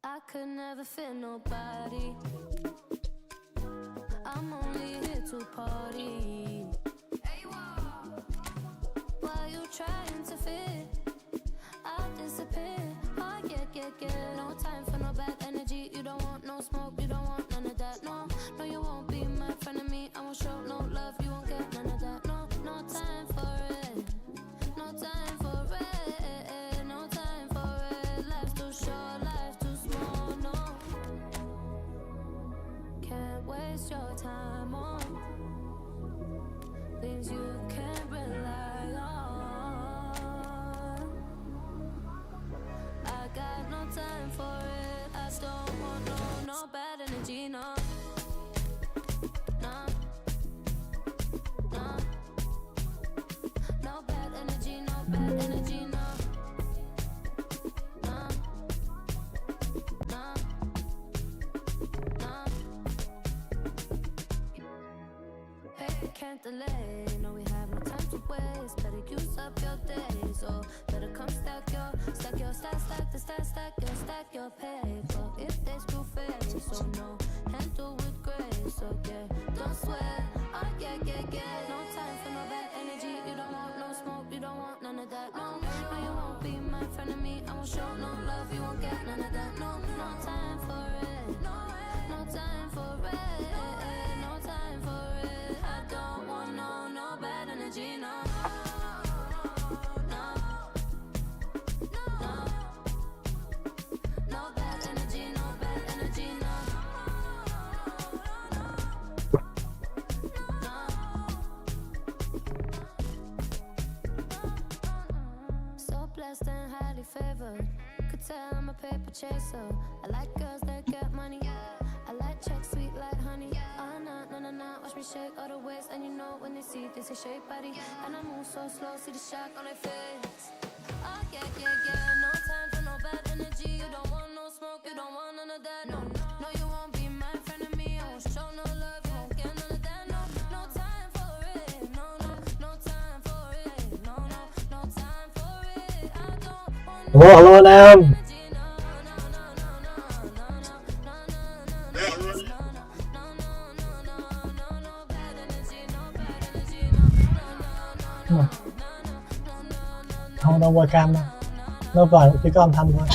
I could never fit nobody. I'm only here to party. Why you trying to fit? I'll disappear. Oh yeah. No time for no bad energy. You don't want no smoke. You don't want none of that. No, you won't be my friend of me. I won't show no love. You won't get none of that. No time for it. No time for it. No time for it. Life's too short. Life's too small. No, can't waste your time on things you can't rely on. I got no time for it. I don't want no bad energy, no. No bad energy, no bad energy, no. Hey, can't delay. No, we have no time to waste. Better use up your days, or better come stack your paper. If they screw face, so no, handle with grace. So yeah, don't sweat. Oh yeah. No time for no bad energy. You don't want no smoke. You don't want none of that. No, you won't be my friend of me. I won't show no love. You won't get none of that. No time for it. No time for it. No time for it. I don't want no bad energy. No. No bad energy, no bad energy, no. So blessed and highly favored. Could tell I'm a paper chaser. I like girls that get money. I like checks sweet like honey. Oh no. Watch me shake all the waist, and you know when they see this, they shake body. And I move so slow, see the shock on their face. Oh yeah. No time for no bad energy. You don't want no smoke, you don't want none of that. No, you won't be my friend of me. I won't show no love, you won't get none of that. No time for it. No time for it. No time for it. I don't want Hello anh em. Không đâu qua cam đâu, nó vào chỉ có âm thanh thôi.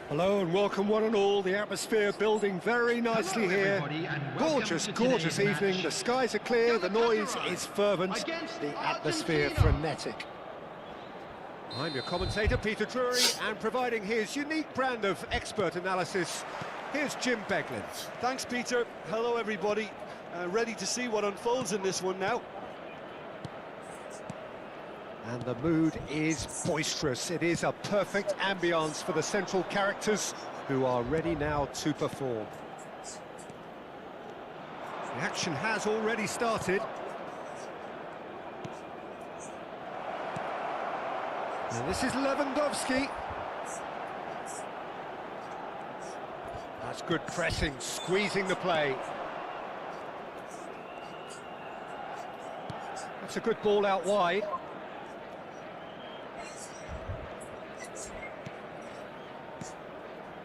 Hello and welcome one and all. The atmosphere building very nicely here. Gorgeous, gorgeous evening. The skies are clear, the noise is fervent, the atmosphere frenetic. I'm your commentator, Peter Drury, and providing his unique brand of expert analysis, here's Jim Beglin. Thanks, Peter. Hello, everybody. Ready to see what unfolds in this one now. And the mood is boisterous. It is a perfect ambience for the central characters who are ready now to perform. The action has already started. And this is Lewandowski. That's good pressing, squeezing the play. That's a good ball out wide.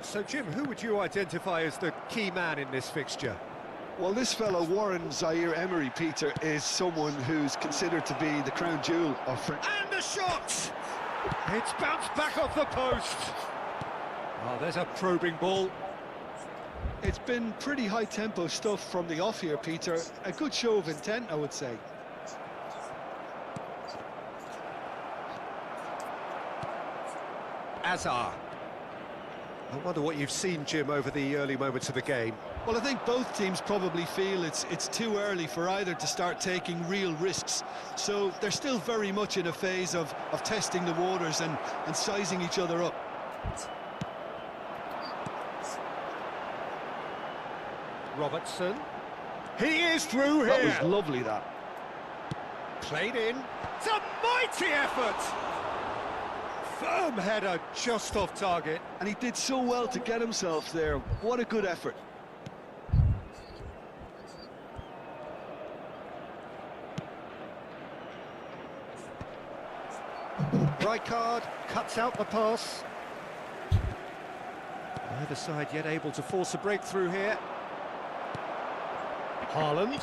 So, Jim, who would you identify as the key man in this fixture? Well, this fellow, Warren Zaire-Emery, Peter, is someone who's considered to be the crown jewel of France. And the shot! It's bounced back off the post. Oh, there's a probing ball. It's been pretty high-tempo stuff from the off here, Peter. A good show of intent, I would say. Azar. I wonder what you've seen, Jim, over the early moments of the game. Well, I think both teams probably feel it's too early for either to start taking real risks. So they're still very much in a phase of testing the waters and sizing each other up. Robertson. He is through here. That was lovely, that. Played in. It's a mighty effort. Firm header just off target. And he did so well to get himself there. What a good effort. Rijkaard cuts out the pass. Neither side yet able to force a breakthrough here. Haaland.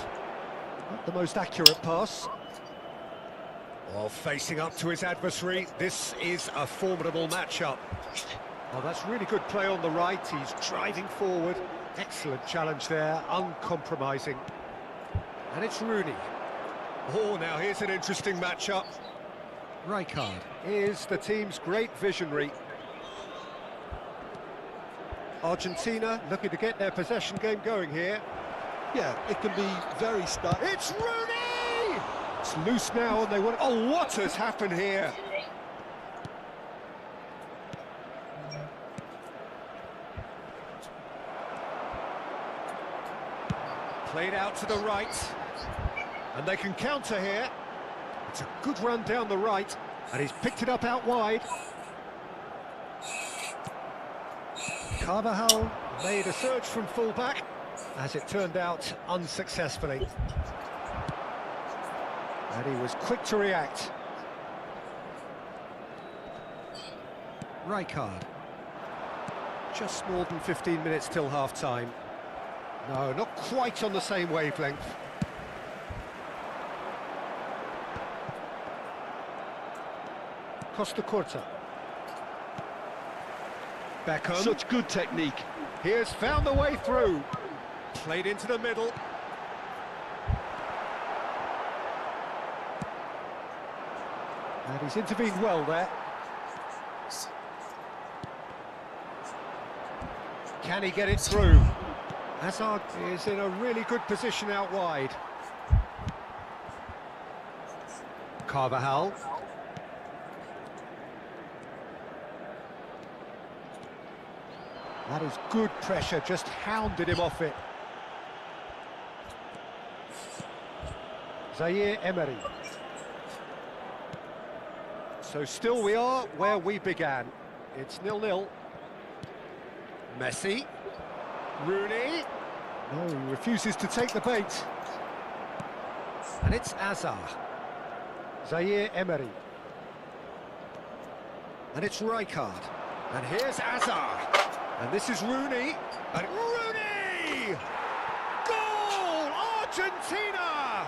Not the most accurate pass. Well, facing up to his adversary, this is a formidable matchup. Oh, that's really good play on the right. He's driving forward. Excellent challenge there, uncompromising. And it's Rooney. Oh, now here's an interesting matchup. Rijkaard is the team's great visionary. Argentina looking to get their possession game going here. Yeah, it can be very stuck. It's Rooney! It's loose now and they want... Oh, what has happened here? Played out to the right. And they can counter here. It's a good run down the right. And he's picked it up out wide. Carvajal made a surge from full-back. As it turned out, unsuccessfully. And he was quick to react. Rijkaard. Just more than 15 minutes till half-time. No, not quite on the same wavelength. Costa Curta. Beckham. Such good technique. He has found the way through. Played into the middle. And he's intervened well there. Can he get it through? Hazard is in a really good position out wide. Carvajal. That is good pressure, just hounded him off it. Zaire-Emery. So still we are where we began. It's 0-0. Messi. Rooney. No, he refuses to take the bait. And it's Azar. Zaire-Emery. And it's Rijkaard. And here's Azar. And this is Rooney. And Rooney! Goal! Argentina!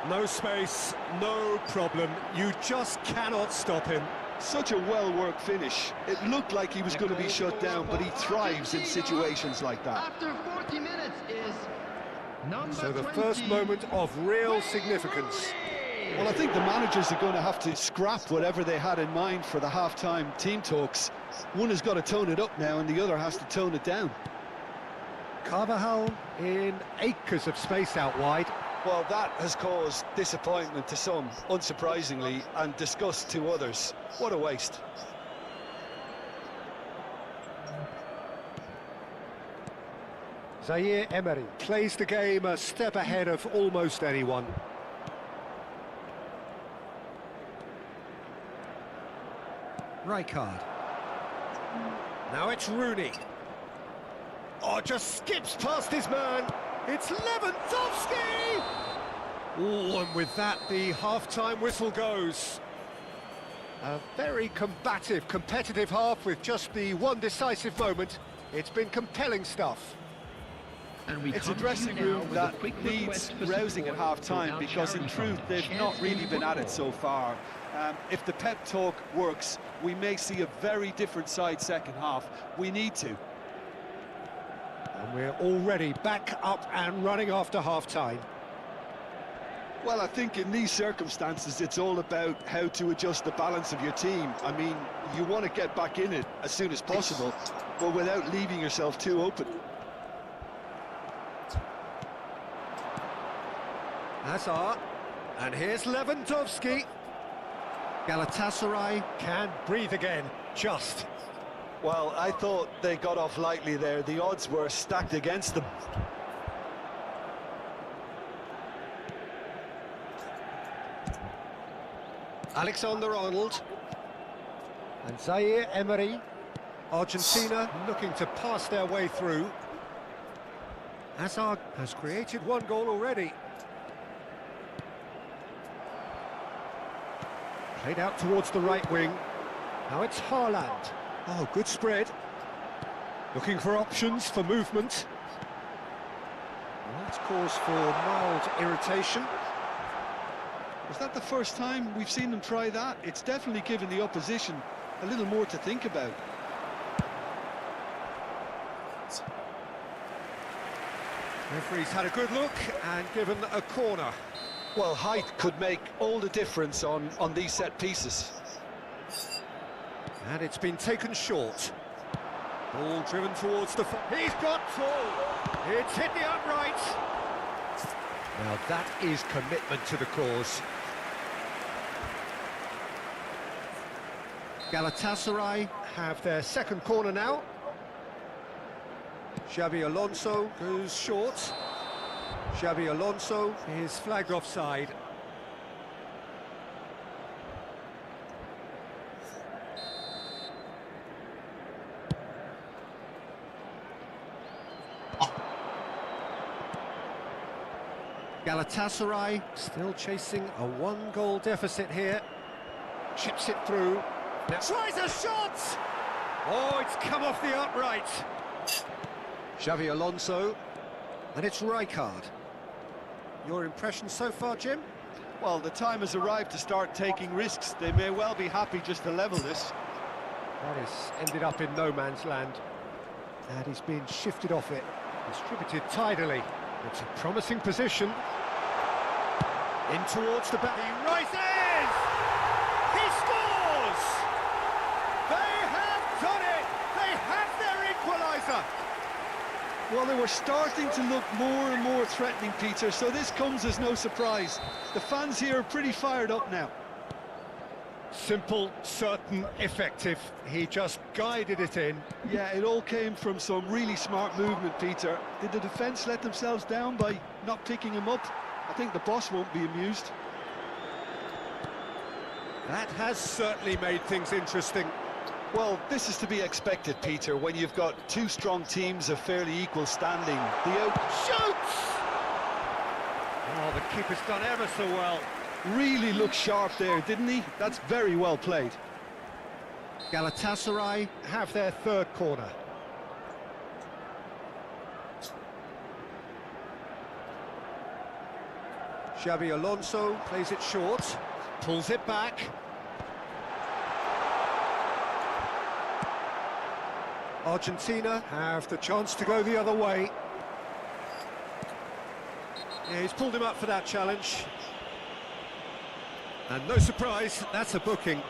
No space, no problem. You just cannot stop him. Such a well-worked finish. It looked like he was going to be shut down, but he thrives in situations like that. After 40 minutes is number So the 20. first moment of real significance. Well, I think the managers are going to have to scrap whatever they had in mind for the half-time team talks. One has got to tone it up now, and the other has to tone it down. Carvajal in acres of space out wide. Well, that has caused disappointment to some, unsurprisingly, and disgust to others. What a waste. Zaire Emery plays the game a step ahead of almost anyone. Rijkaard. Now it's Rooney. Oh, just skips past his man. It's Lewandowski! Oh, and with that, the half-time whistle goes. A very combative, competitive half with just the one decisive moment. It's been compelling stuff. And we It's a come dressing to you now room with a that quick needs request for rousing at support half-time, from because in our truth charity they've fund, not really been at it DeadPol so far. If the pep talk works, we may see a very different side second half. We need to. And we're already back up and running after half-time. Well, I think in these circumstances it's all about how to adjust the balance of your team. I mean, you want to get back in it as soon as possible, but without leaving yourself too open. Hazard, and here's Lewandowski. Galatasaray can breathe again, just. Well, I thought they got off lightly there. The odds were stacked against them. Alexander-Arnold. And Zaire Emery. Argentina looking to pass their way through. Hazard has created one goal already. Played out towards the right wing. Now it's Haaland. Oh, good spread. Looking for options for movement. Well, that's cause for mild irritation. Was that the first time we've seen them try that? It's definitely given the opposition a little more to think about. Referee's had a good look and given a corner. Well, height could make all the difference on these set pieces. And it's been taken short. Ball driven towards the... He's got full! It's hit the upright! Now that is commitment to the cause. Galatasaray have their second corner now. Xabi Alonso goes short. Xabi Alonso is flagged offside. Galatasaray still chasing a one-goal deficit here. Chips it through. Now tries a shot! Oh, it's come off the upright. Xavi Alonso. And it's Rijkaard. Your impression so far, Jim? Well, the time has arrived to start taking risks. They may well be happy just to level this. That has ended up in no man's land. And he's been shifted off it. Distributed tidily. It's a promising position. In towards the back. He rises! He scores! They have done it! They have their equaliser! Well, they were starting to look more and more threatening, Peter, so this comes as no surprise. The fans here are pretty fired up now. Simple, certain, effective. He just guided it in. Yeah, it all came from some really smart movement, Peter. Did the defence let themselves down by not picking him up? I think the boss won't be amused. That has certainly made things interesting. Well, this is to be expected, Peter, when you've got two strong teams of fairly equal standing. The out Shoots! Oh, the keeper's done ever so well. really looked sharp there, didn't he? That's very well played. Galatasaray have their third corner. Xabi Alonso plays it short, pulls it back. Argentina have the chance to go the other way. Yeah, he's pulled him up for that challenge. And no surprise, that's a booking.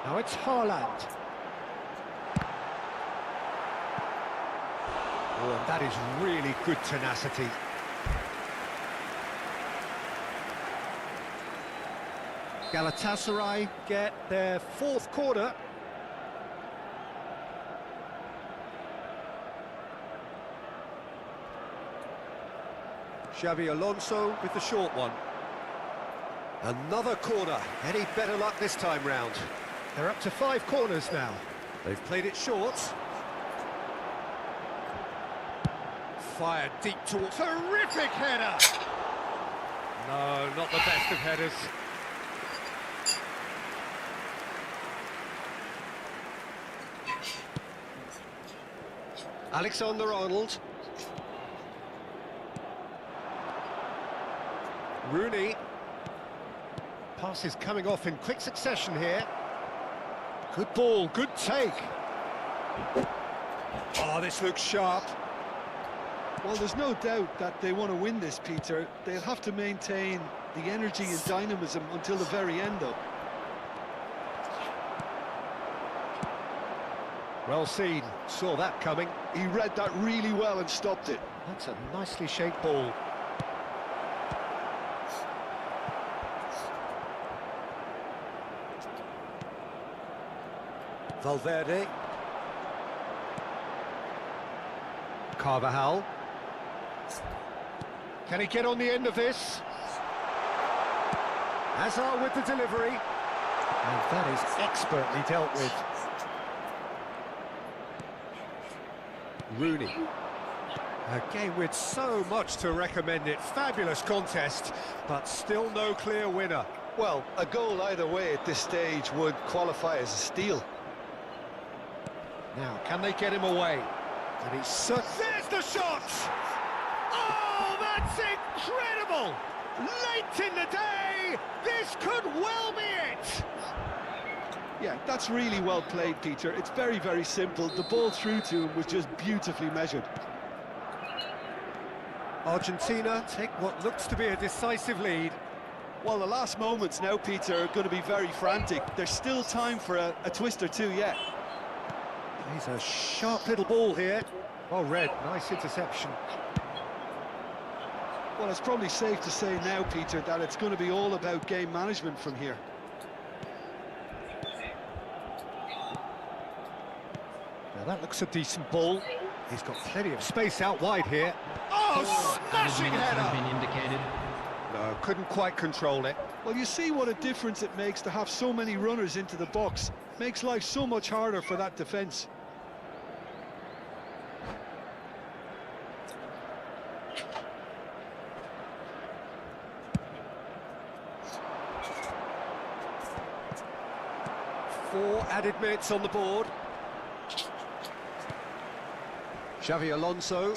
Now it's Haaland. Oh, and that is really good tenacity. Galatasaray get their fourth corner. Xavi Alonso with the short one. Another corner. Any better luck this time round? They're up to 5 corners now. They've played it short. Fired deep towards... Terrific header! No, not the best of headers. Alexander-Arnold. Rooney. Passes coming off in quick succession here. Good ball, good take. Oh, this looks sharp. Well, there's no doubt that they want to win this, Peter. They'll have to maintain the energy and dynamism until the very end, though. Well seen, saw that coming. He read that really well and stopped it. That's a nicely shaped ball. Valverde. Carvajal. Can he get on the end of this? Hazard with the delivery. And that is expertly dealt with. Rooney. A game with so much to recommend it. Fabulous contest, but still no clear winner. Well, a goal either way at this stage would qualify as a steal. Now, can they get him away? And he's there's the shot! Oh, that's incredible! Late in the day, this could well be it! Yeah, that's really well played, Peter. It's very, very simple. The ball through to him was just beautifully measured. Argentina take what looks to be a decisive lead. Well, the last moments now, Peter, are going to be very frantic. There's still time for a twist or two yet. He's a sharp little ball here. Oh, Red, nice interception. Well, it's probably safe to say now, Peter, that it's going to be all about game management from here. Now that looks a decent ball. He's got plenty of space out wide here. Oh, smashing header! No, couldn't quite control it. Well, you see what a difference it makes to have so many runners into the box. Makes life so much harder for that defence. Four added minutes on the board. Xavi Alonso.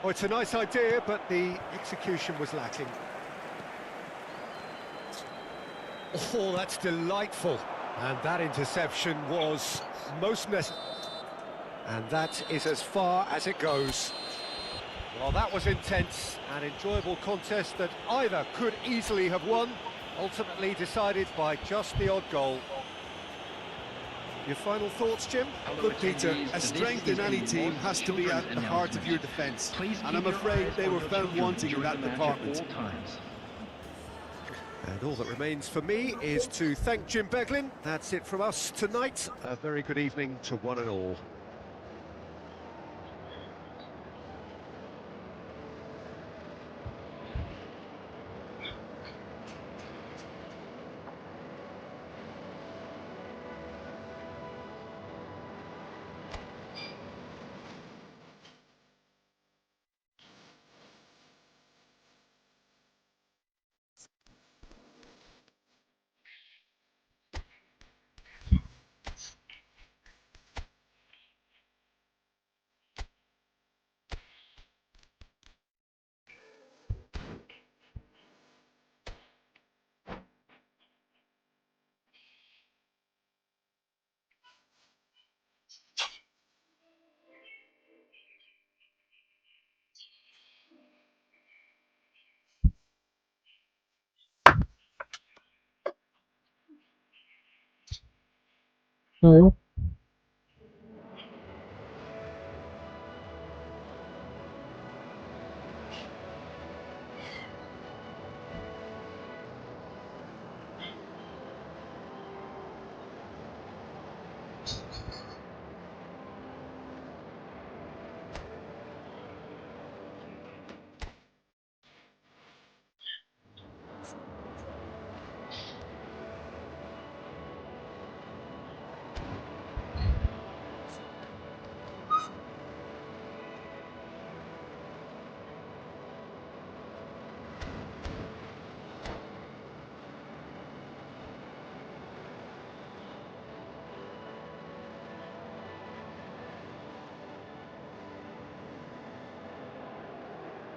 Oh, it's a nice idea, but the execution was lacking. Oh, that's delightful. And that interception was most necessary. And that is as far as it goes. Well, that was intense, an enjoyable contest that either could easily have won, ultimately decided by just the odd goal. Your final thoughts, Jim? Look, Peter, a strength in any team has to be at the heart of your defence, and I'm afraid they were found wanting in that department. And all that remains for me is to thank Jim Beglin. That's it from us tonight. A very good evening to one and all. No.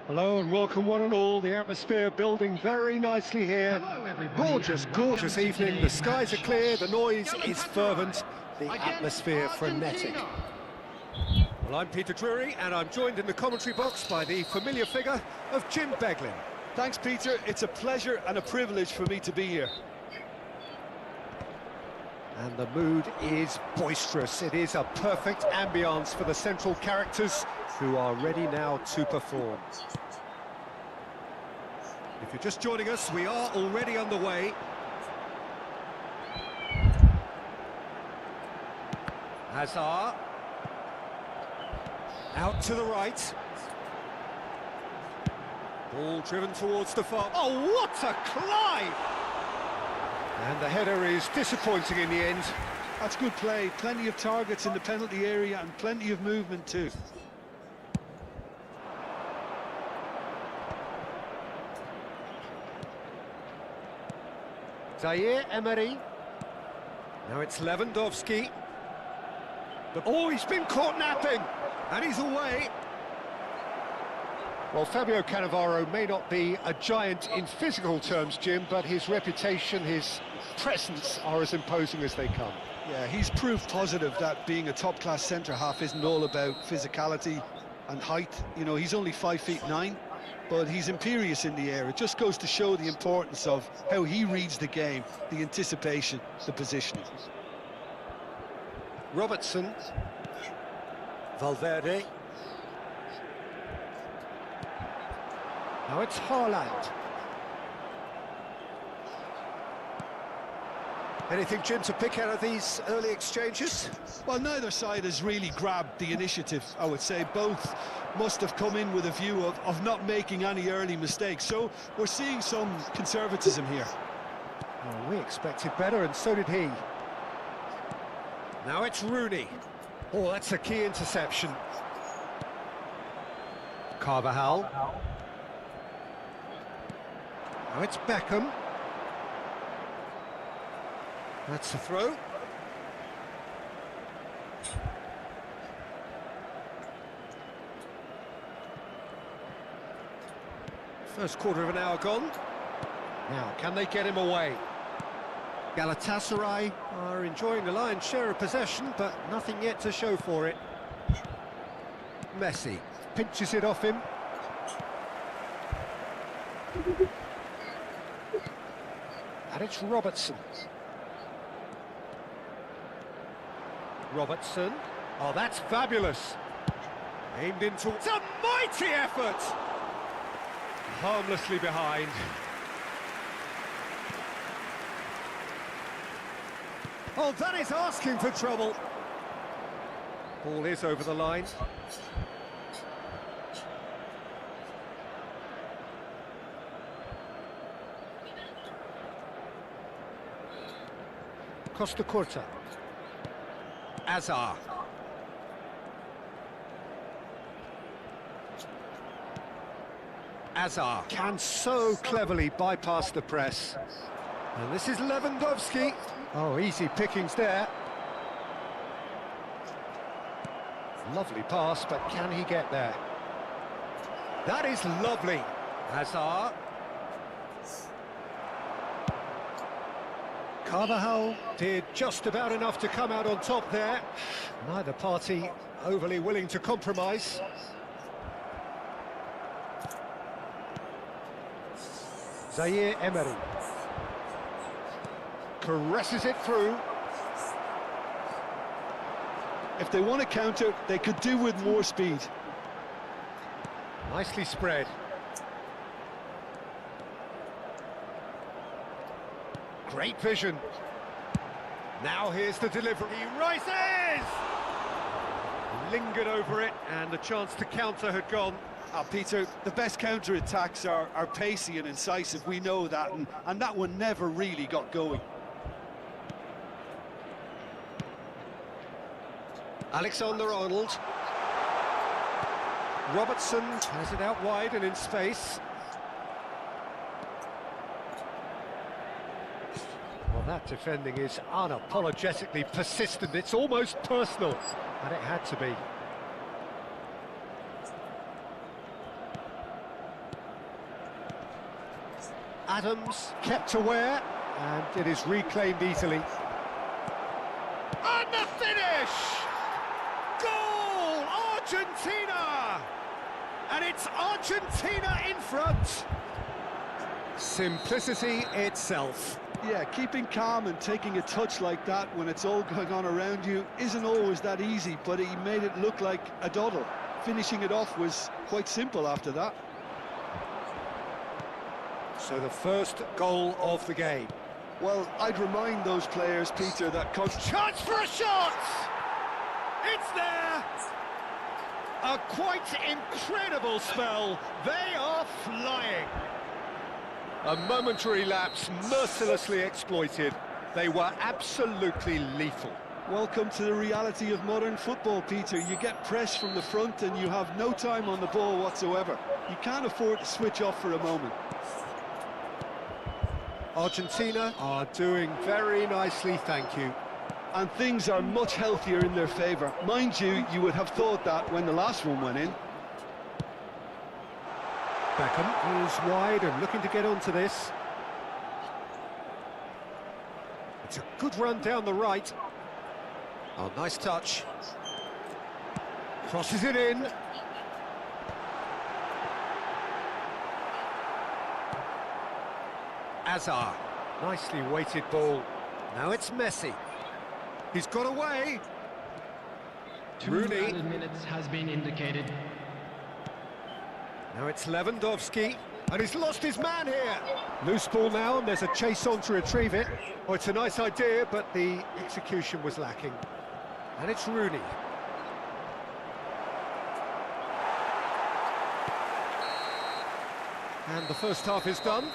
Hello and welcome one and all. The atmosphere building very nicely here. Hello, everybody, Gorgeous, and welcome gorgeous to evening. The today's skies are match. clear, the noise Dylan is Petrov fervent, the against atmosphere frenetic. Argentina. Well, I'm Peter Drury and I'm joined in the commentary box by the familiar figure of Jim Beglin. Thanks, Peter. It's a pleasure and a privilege for me to be here. And the mood is boisterous. It is a perfect ambience for the central characters who are ready now to perform. If you're just joining us, we are already underway. Hazard. Out to the right. Ball driven towards the far... Oh, what a climb! And the header is disappointing in the end. That's good play. Plenty of targets in the penalty area and plenty of movement too. Zaire Emery. Now it's Lewandowski. Oh, he's been caught napping, and he's away. Well, Fabio Cannavaro may not be a giant in physical terms, Jim, but his reputation, his presence are as imposing as they come. Yeah, he's proof positive that being a top-class centre-half isn't all about physicality and height. You know, he's only 5'9", but he's imperious in the air. It just goes to show the importance of how he reads the game, the anticipation, the positioning. Robertson. Valverde. Now it's Haaland. Anything, Jim, to pick out of these early exchanges? Well, neither side has really grabbed the initiative, I would say. Both must have come in with a view of not making any early mistakes. So we're seeing some conservatism here. Oh, we expected better, and so did he. Now it's Rooney. Oh, that's a key interception. Carvajal. Now it's Beckham. That's a throw. First quarter of an hour gone. Now, can they get him away? Galatasaray are enjoying the lion's share of possession, but nothing yet to show for it. Messi pinches it off him. And it's Robertson. Robertson. Oh, that's fabulous. Aimed into... It's a mighty effort! Harmlessly behind. Oh, that is asking for trouble. Ball is over the line. Costa Curta. Hazard. Hazard can so cleverly bypass the press. And this is Lewandowski. Oh, easy pickings there. Lovely pass, but can he get there? That is lovely. Hazard. Carvajal did just about enough to come out on top there. Neither party overly willing to compromise. Zaire Emery caresses it through. If they want to counter, they could do with more speed. Nicely spread. Great vision. Now here's the delivery. He rises! Lingered over it, and the chance to counter had gone. Peter, the best counter-attacks are pacey and incisive, we know that, and that one never really got going. Alexander-Arnold. Robertson has it out wide and in space. Well, that defending is unapologetically persistent. It's almost personal, and it had to be. Adams kept aware, and it is reclaimed easily. And the finish! Goal! Argentina! And it's Argentina in front. Simplicity itself. Yeah, keeping calm and taking a touch like that when it's all going on around you isn't always that easy, but he made it look like a doddle. Finishing it off was quite simple after that. So the first goal of the game. Well, I'd remind those players, Peter, that... Chance for a shot! It's there! A quite incredible spell. They are flying. A momentary lapse mercilessly exploited. They were absolutely lethal. Welcome to the reality of modern football, Peter. You get press from the front and you have no time on the ball whatsoever. You can't afford to switch off for a moment. Argentina are doing very nicely, thank you. And things are much healthier in their favour. Mind you, you would have thought that when the last one went in. Beckham is wide and looking to get onto this. It's a good run down the right. Oh, nice touch. Crosses it in. Azar. Nicely weighted ball. Now it's Messi. He's got away. 2 added minutes has been indicated. Now it's Lewandowski, and he's lost his man here. Loose ball now, and there's a chase on to retrieve it. Oh, it's a nice idea, but the execution was lacking. And it's Rooney. And the first half is done.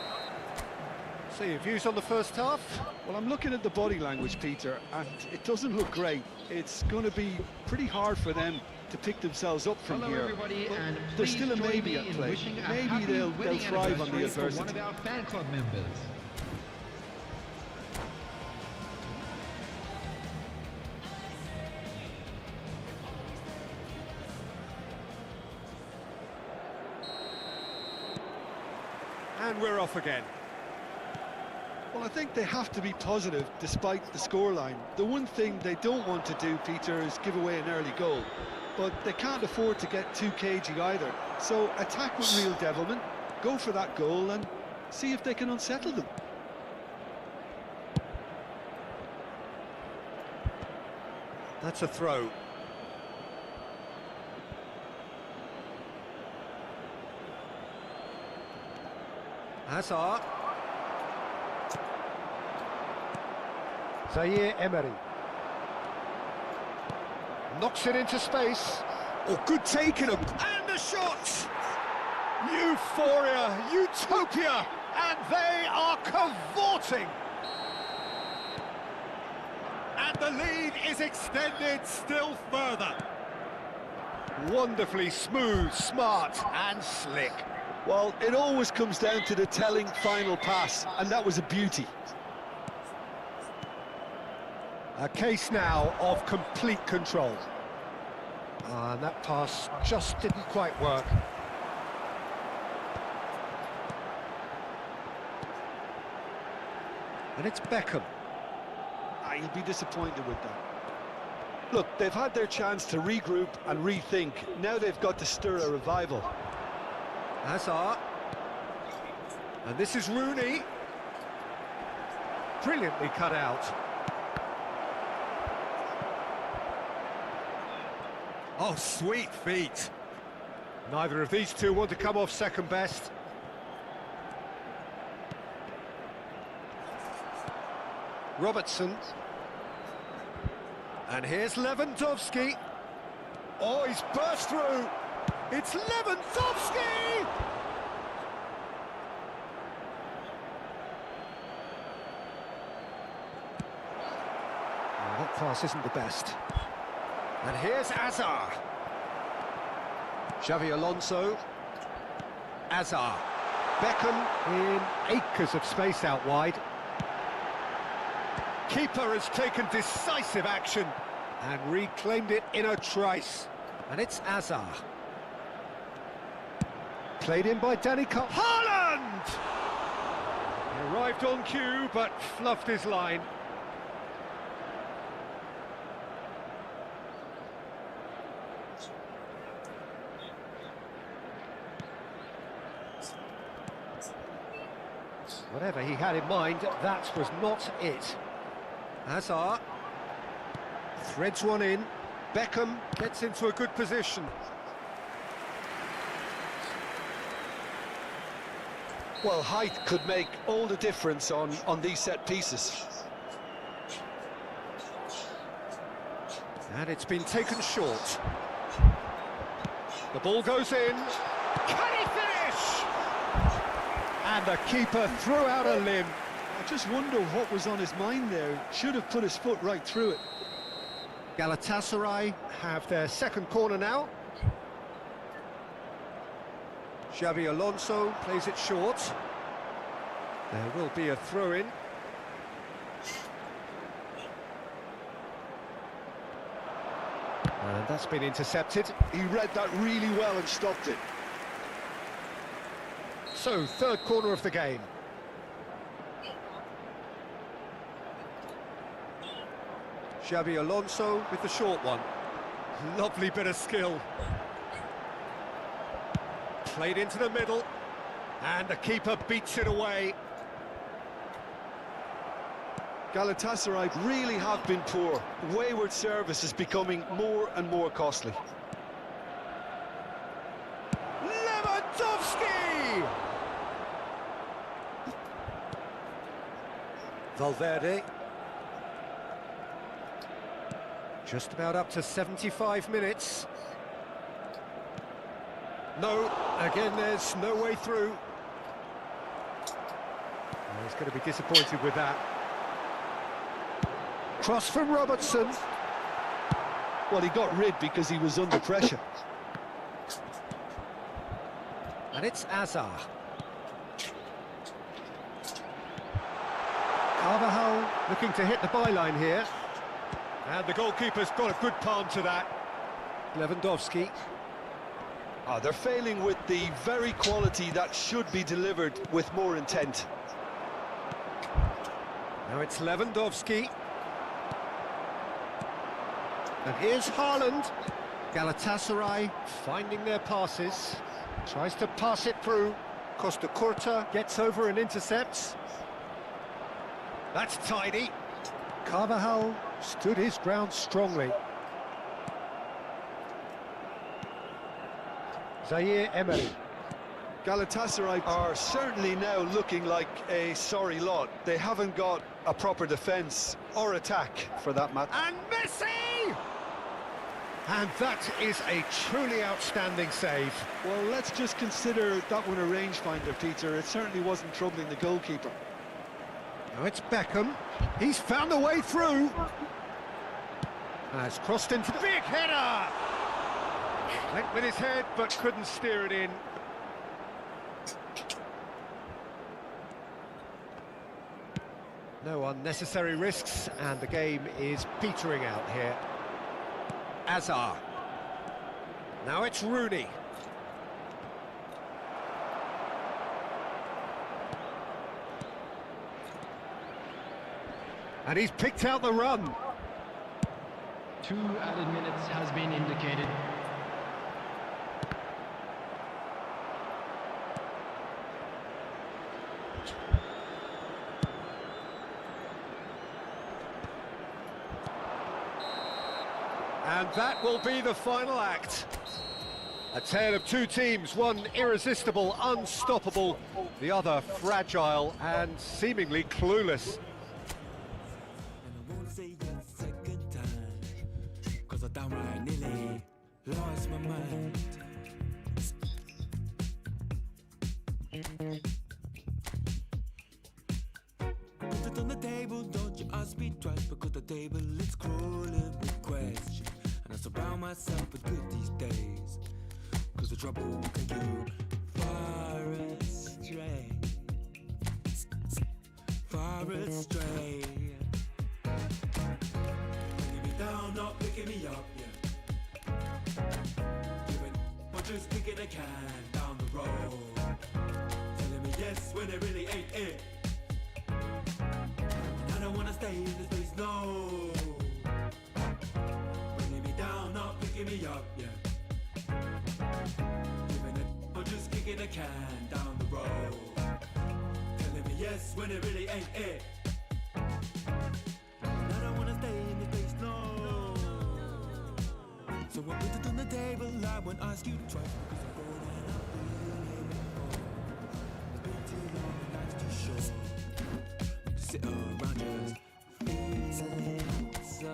So your views on the first half? Well, I'm looking at the body language, Peter, and it doesn't look great. It's going to be pretty hard for them to pick themselves up from Hello here. everybody, But and there's please still a join maybe me at in play. wishing a Maybe happy they'll wedding thrive on the anniversary for adversity. one of our fan club members. And we're off again. Well, I think they have to be positive despite the scoreline. The one thing they don't want to do, Peter, is give away an early goal. But they can't afford to get too cagey either. So attack with real devilment, go for that goal and see if they can unsettle them. That's a throw. Hazard. Zaire Emery. Knocks it into space. Oh, good taking him. And the shot! Euphoria, utopia, and they are cavorting. And the lead is extended still further. Wonderfully smooth, smart, and slick. Well, it always comes down to the telling final pass, and that was a beauty. A case now of complete control. And that pass just didn't quite work. And it's Beckham. He'll be disappointed with that. Look, they've had their chance to regroup and rethink. Now they've got to stir a revival. Hazard. And this is Rooney. Brilliantly cut out. Oh, sweet feet. Neither of these two want to come off second best. Robertson. And here's Lewandowski. Oh, he's burst through. It's Lewandowski! Oh, that pass isn't the best. And here's Azar. Xavi Alonso. Azar. Beckham in acres of space out wide. Keeper has taken decisive action and reclaimed it in a trice. And it's Azar. Played in by Danny Cole. Haaland! He arrived on cue, but fluffed his line. Whatever he had in mind, that was not it. Azar threads one in. Beckham gets into a good position. Well, height could make all the difference on these set pieces. And it's been taken short. The ball goes in. Can he finish? And the keeper threw out a limb. I just wonder what was on his mind there. Should have put his foot right through it. Galatasaray have their second corner now. Xavi Alonso plays it short. There will be a throw-in. And that's been intercepted. He read that really well and stopped it. So, third corner of the game. Xavi Alonso with the short one. Lovely bit of skill. Played into the middle. And the keeper beats it away. Galatasaray really have been poor. Wayward service is becoming more and more costly. Lewandowski! Valverde. Just about up to 75 minutes. No, again there's no way through. Oh, he's going to be disappointed with that. Cross from Robertson. Well, he got rid because he was under pressure. And it's Azar. Carvajal looking to hit the byline here. And the goalkeeper's got a good palm to that. Lewandowski. They're failing with the very quality that should be delivered with more intent. Now it's Lewandowski. And here's Haaland. Galatasaray finding their passes. Tries to pass it through. Costa Curta gets over and intercepts. That's tidy. Carvajal stood his ground strongly. Zaire Emery. Galatasaray are certainly now looking like a sorry lot. They haven't got a proper defence or attack for that matter. And Messi! And that is a truly outstanding save. Well, let's just consider that one a rangefinder, Peter. It certainly wasn't troubling the goalkeeper. Now it's Beckham. He's found a way through. Has crossed into the big header. Went with his head, but couldn't steer it in. No unnecessary risks, and the game is petering out here. Azar. Now it's Rooney. And he's picked out the run. 2 added minutes has been indicated. And that will be the final act. A tale of two teams, one irresistible, unstoppable, the other fragile and seemingly clueless. And I won't say that second time, 'cause I downright nearly lost my mind. Put it on the table, don't you ask me twice, because the table is crawling with questions. And I surround myself with good these days, 'cause the trouble will take you far astray. Far astray. Bringing me down, not picking me up, yeah. Giving, or just kicking a can down the road. Telling me yes when it really ain't it. And I don't wanna stay in this place, no. Bringing me down, not picking me up, yeah. Giving it, or just kicking a can down the road. Telling me yes when it really ain't it. And I don't wanna stay in this place, no. So I put it on the table, I won't ask you twice, because I'm going and I'm feeling it. It's been too long and life's too short to sit around just feeling so.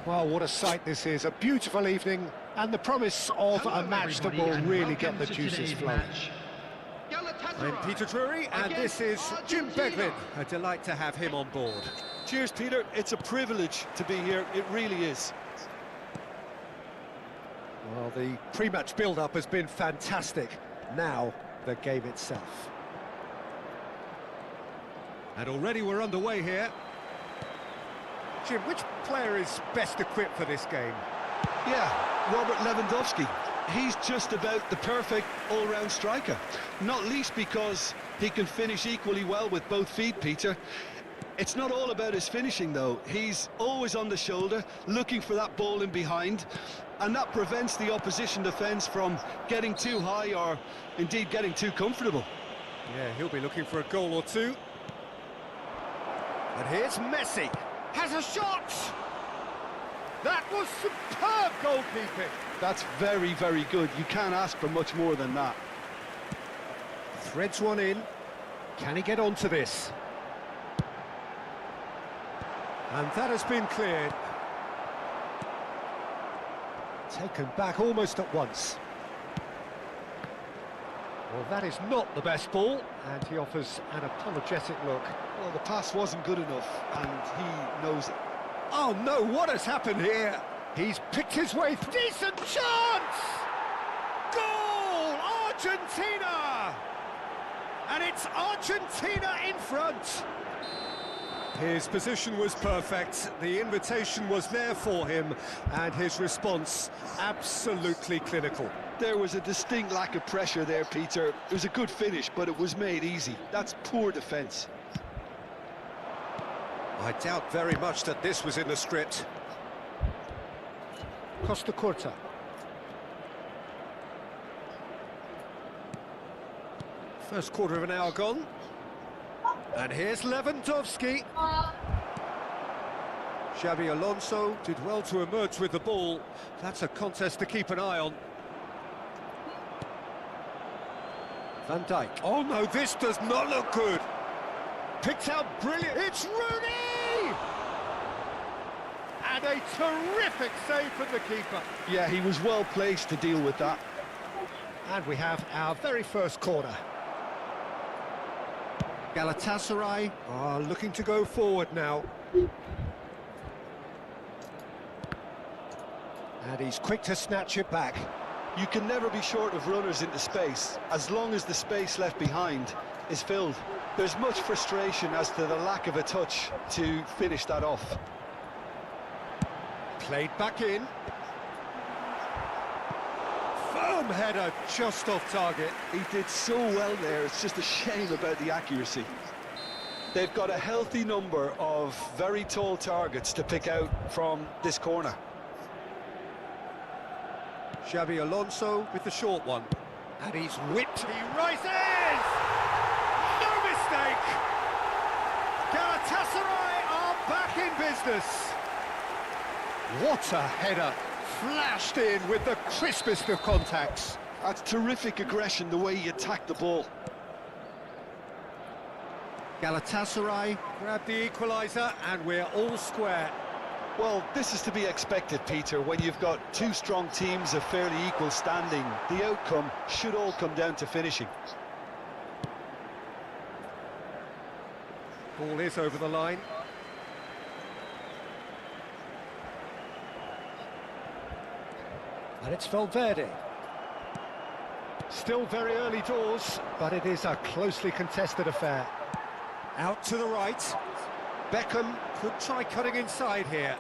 Well, what a sight this is. A beautiful evening and the promise of a match that will really get the juices flowing. I'm Peter Drury and this is Jim Beglin. A delight to have him on board. Cheers, Peter. It's a privilege to be here. It really is. Well, the pre-match build-up has been fantastic. Now, the game itself. And already we're underway here. Jim, which player is best equipped for this game? Yeah, Robert Lewandowski. He's just about the perfect all-round striker. Not least because he can finish equally well with both feet, Peter. It's not all about his finishing, though. He's always on the shoulder, looking for that ball in behind, and that prevents the opposition defence from getting too high or, indeed, getting too comfortable. Yeah, he'll be looking for a goal or two. And here's Messi. Has a shot! That was superb goalkeeping. That's very, very good. You can't ask for much more than that. Threads one in. Can he get onto this? And that has been cleared. Taken back almost at once. Well, that is not the best ball, and he offers an apologetic look. Well, the pass wasn't good enough, and he knows it. Oh no, what has happened here? He's picked his way, decent chance! Goal! Argentina! And it's Argentina in front! His position was perfect, the invitation was there for him, and his response absolutely clinical. There was a distinct lack of pressure there, Peter. It was a good finish, but it was made easy. That's poor defence. I doubt very much that this was in the script. Costa Curta. First quarter of an hour gone. And here's Lewandowski. Xabi Alonso did well to emerge with the ball. That's a contest to keep an eye on. Van Dijk. Oh no, this does not look good. Picked out brilliant. It's Rooney! And a terrific save from the keeper. Yeah, he was well placed to deal with that. And we have our very first corner. Galatasaray are looking to go forward now. And he's quick to snatch it back. You can never be short of runners into space, as long as the space left behind is filled. There's much frustration as to the lack of a touch to finish that off. Played back in. Firm header, just off target. He did so well there, it's just a shame about the accuracy. They've got a healthy number of very tall targets to pick out from this corner. Xabi Alonso with the short one. And he's whipped. He rises! No mistake! Galatasaray are back in business. What a header! Flashed in with the crispest of contacts. That's terrific aggression, the way he attacked the ball. Galatasaray grab the equaliser and we're all square. Well, this is to be expected, Peter, when you've got two strong teams of fairly equal standing. The outcome should all come down to finishing. Ball is over the line. And it's Valverde. Still very early doors, but it is a closely contested affair. Out to the right. Beckham could try cutting inside here.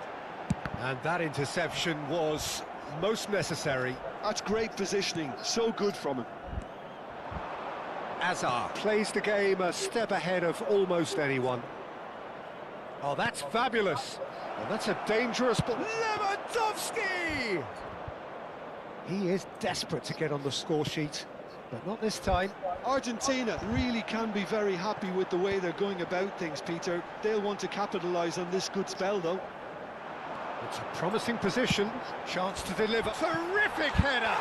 And that interception was most necessary. That's great positioning, so good from him. Azar plays the game a step ahead of almost anyone. Oh, that's fabulous. And that's a dangerous ball. Lewandowski! He is desperate to get on the score sheet, but not this time. Argentina really can be very happy with the way they're going about things, Peter. They'll want to capitalise on this good spell, though. It's a promising position, chance to deliver. Terrific header!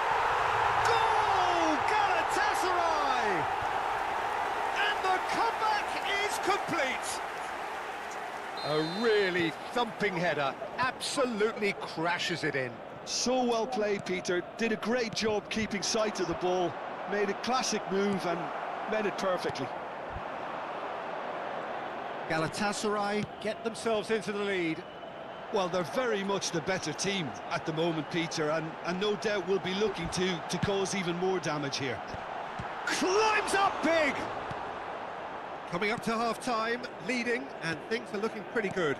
Goal! Galatasaray! And the comeback is complete! A really thumping header, absolutely crashes it in. So well played, Peter. Did a great job keeping sight of the ball. Made a classic move and made it perfectly. Galatasaray get themselves into the lead. Well, they're very much the better team at the moment, Peter, and no doubt will be looking to cause even more damage here. Climbs up big! Coming up to half-time, leading, and things are looking pretty good.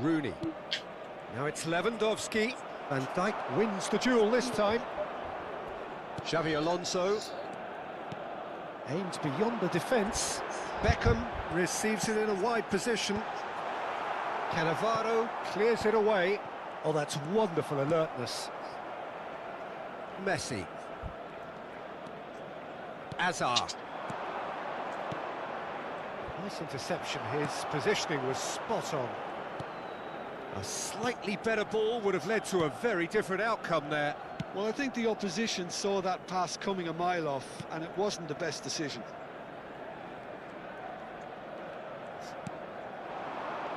Rooney. Now it's Lewandowski. Van Dijk wins the duel this time. Xabi Alonso. Aims beyond the defence. Beckham receives it in a wide position. Cannavaro clears it away. Oh, that's wonderful alertness. Messi. Azar. Nice interception. His positioning was spot on. A slightly better ball would have led to a very different outcome there. Well, I think the opposition saw that pass coming a mile off, and it wasn't the best decision.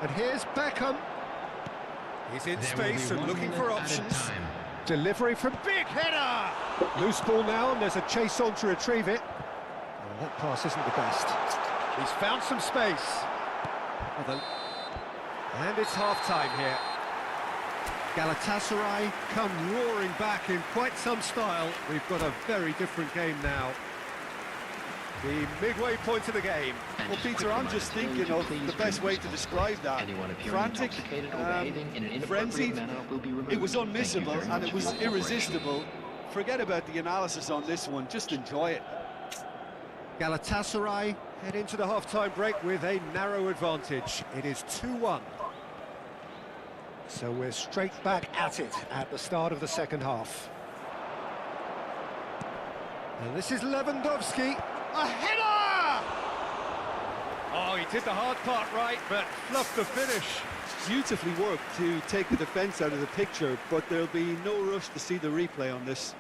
And here's Beckham. He's in space and looking for options. Delivery from big header! Loose ball now, and there's a chase on to retrieve it. Oh, that pass isn't the best. He's found some space. And it's half-time here. Galatasaray come roaring back in quite some style. We've got a very different game now. The midway point of the game. Well, Peter, I'm just thinking of the best way to describe that. Frantic, frenzied, it was unmissable and it was irresistible. Forget about the analysis on this one, just enjoy it. Galatasaray head into the half-time break with a narrow advantage. It is 2-1. So we're straight back at it at the start of the second half. And this is Lewandowski. A header! Oh, he did the hard part right, but fluffed the finish. Beautifully worked to take the defence out of the picture, but there'll be no rush to see the replay on this.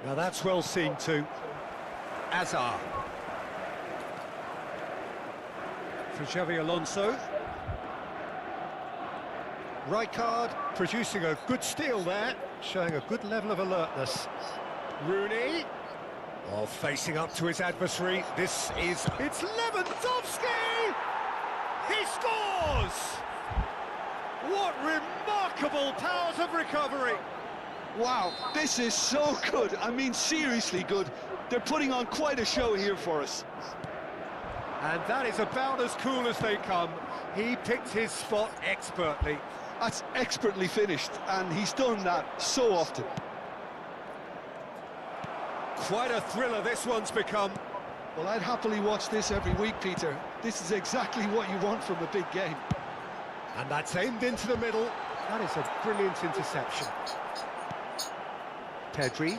Now that's well seen too. Azar. For Xabi Alonso. Rijkaard producing a good steal there, showing a good level of alertness. Rooney. Oh, facing up to his adversary. It's Lewandowski! He scores! What remarkable powers of recovery! Wow, this is so good. I mean, seriously good. They're putting on quite a show here for us. And that is about as cool as they come. He picked his spot expertly. That's expertly finished, and he's done that so often. Quite a thriller this one's become. Well, I'd happily watch this every week, Peter. This is exactly what you want from a big game. And that's aimed into the middle. That is a brilliant interception. Pedri.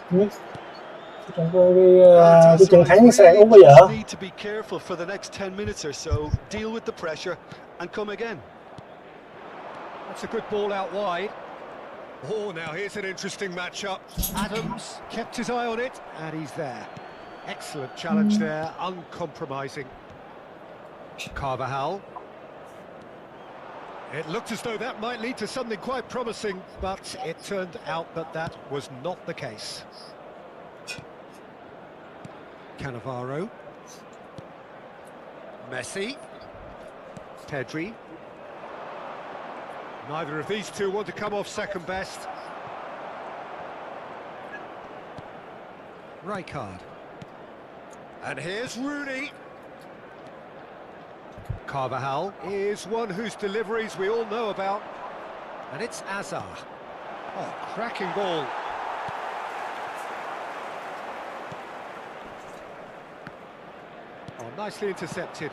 Chúng tôi đi chừng thắng sẽ không bao giờ. Need to be careful for the next 10 minutes or so. Deal with the pressure and come again. That's a good ball out wide. Oh, now here's an interesting matchup. Adams kept his eye on it, and he's there. Excellent challenge there, uncompromising. Carvajal. It looked as though that might lead to something quite promising, but it turned out that that was not the case. Cannavaro. Messi. Pedri. Neither of these two want to come off second best. Rijkaard. And here's Rooney. Carvajal is one whose deliveries we all know about. And it's Azar. Oh, cracking ball. Oh, nicely intercepted.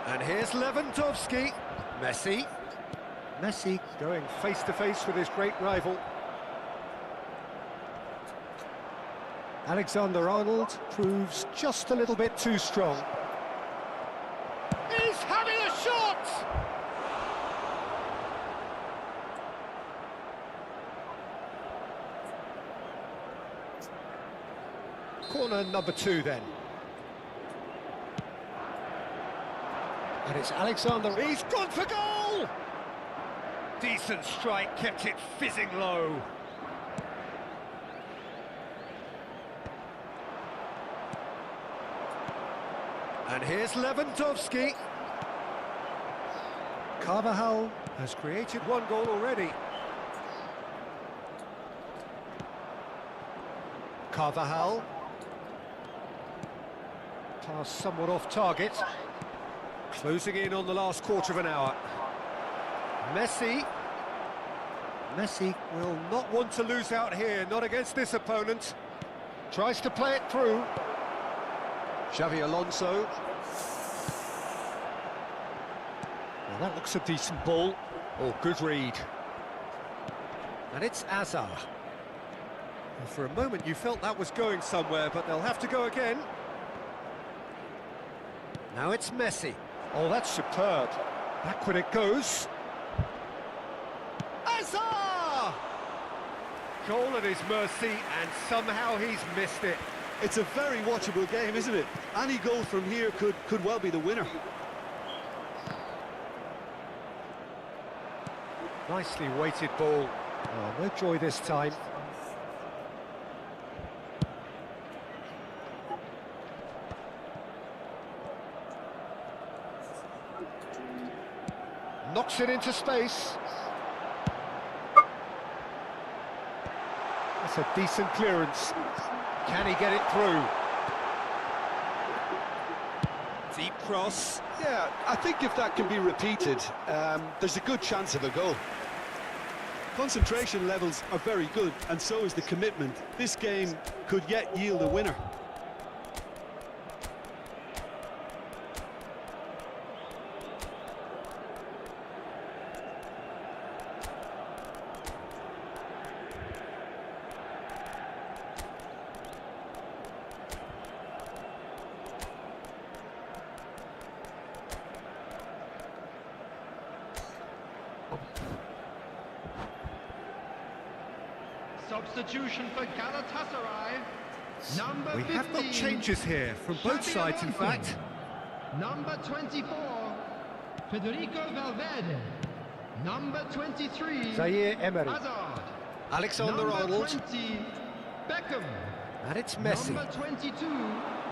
And here's Lewandowski. Messi. Messi going face-to-face with his great rival. Alexander-Arnold proves just a little bit too strong. He's having a shot! Corner number 2 then. And it's Alexander. He's gone for goal! Decent strike, kept it fizzing low. And here's Lewandowski. Carvajal has created one goal already. Carvajal. Pass somewhat off target. Closing in on the last quarter of an hour. Messi. Messi will not want to lose out here, not against this opponent. Tries to play it through. Xavi Alonso. Well, that looks a decent ball. Oh, good read. And it's Azar. Well, for a moment you felt that was going somewhere, but they'll have to go again. Now it's Messi. Oh, that's superb. Backward it goes. Azar! Goal at his mercy, and somehow he's missed it. It's a very watchable game, isn't it? Any goal from here could well be the winner. Nicely weighted ball. Oh, no joy this time. Knocks it into space. That's a decent clearance. Can he get it through? Deep cross. Yeah, I think if that can be repeated, there's a good chance of a goal. Concentration levels are very good, and so is the commitment. This game could yet yield a winner. Substitution for Galatasaray. Number 15. We have got changes here from both sides, in fact. Number 24, Federico Valverde. Number 23, Zaire Emery. Hazard. Alexander-Arnold. Number 20, Beckham. And it's Messi. Number 22,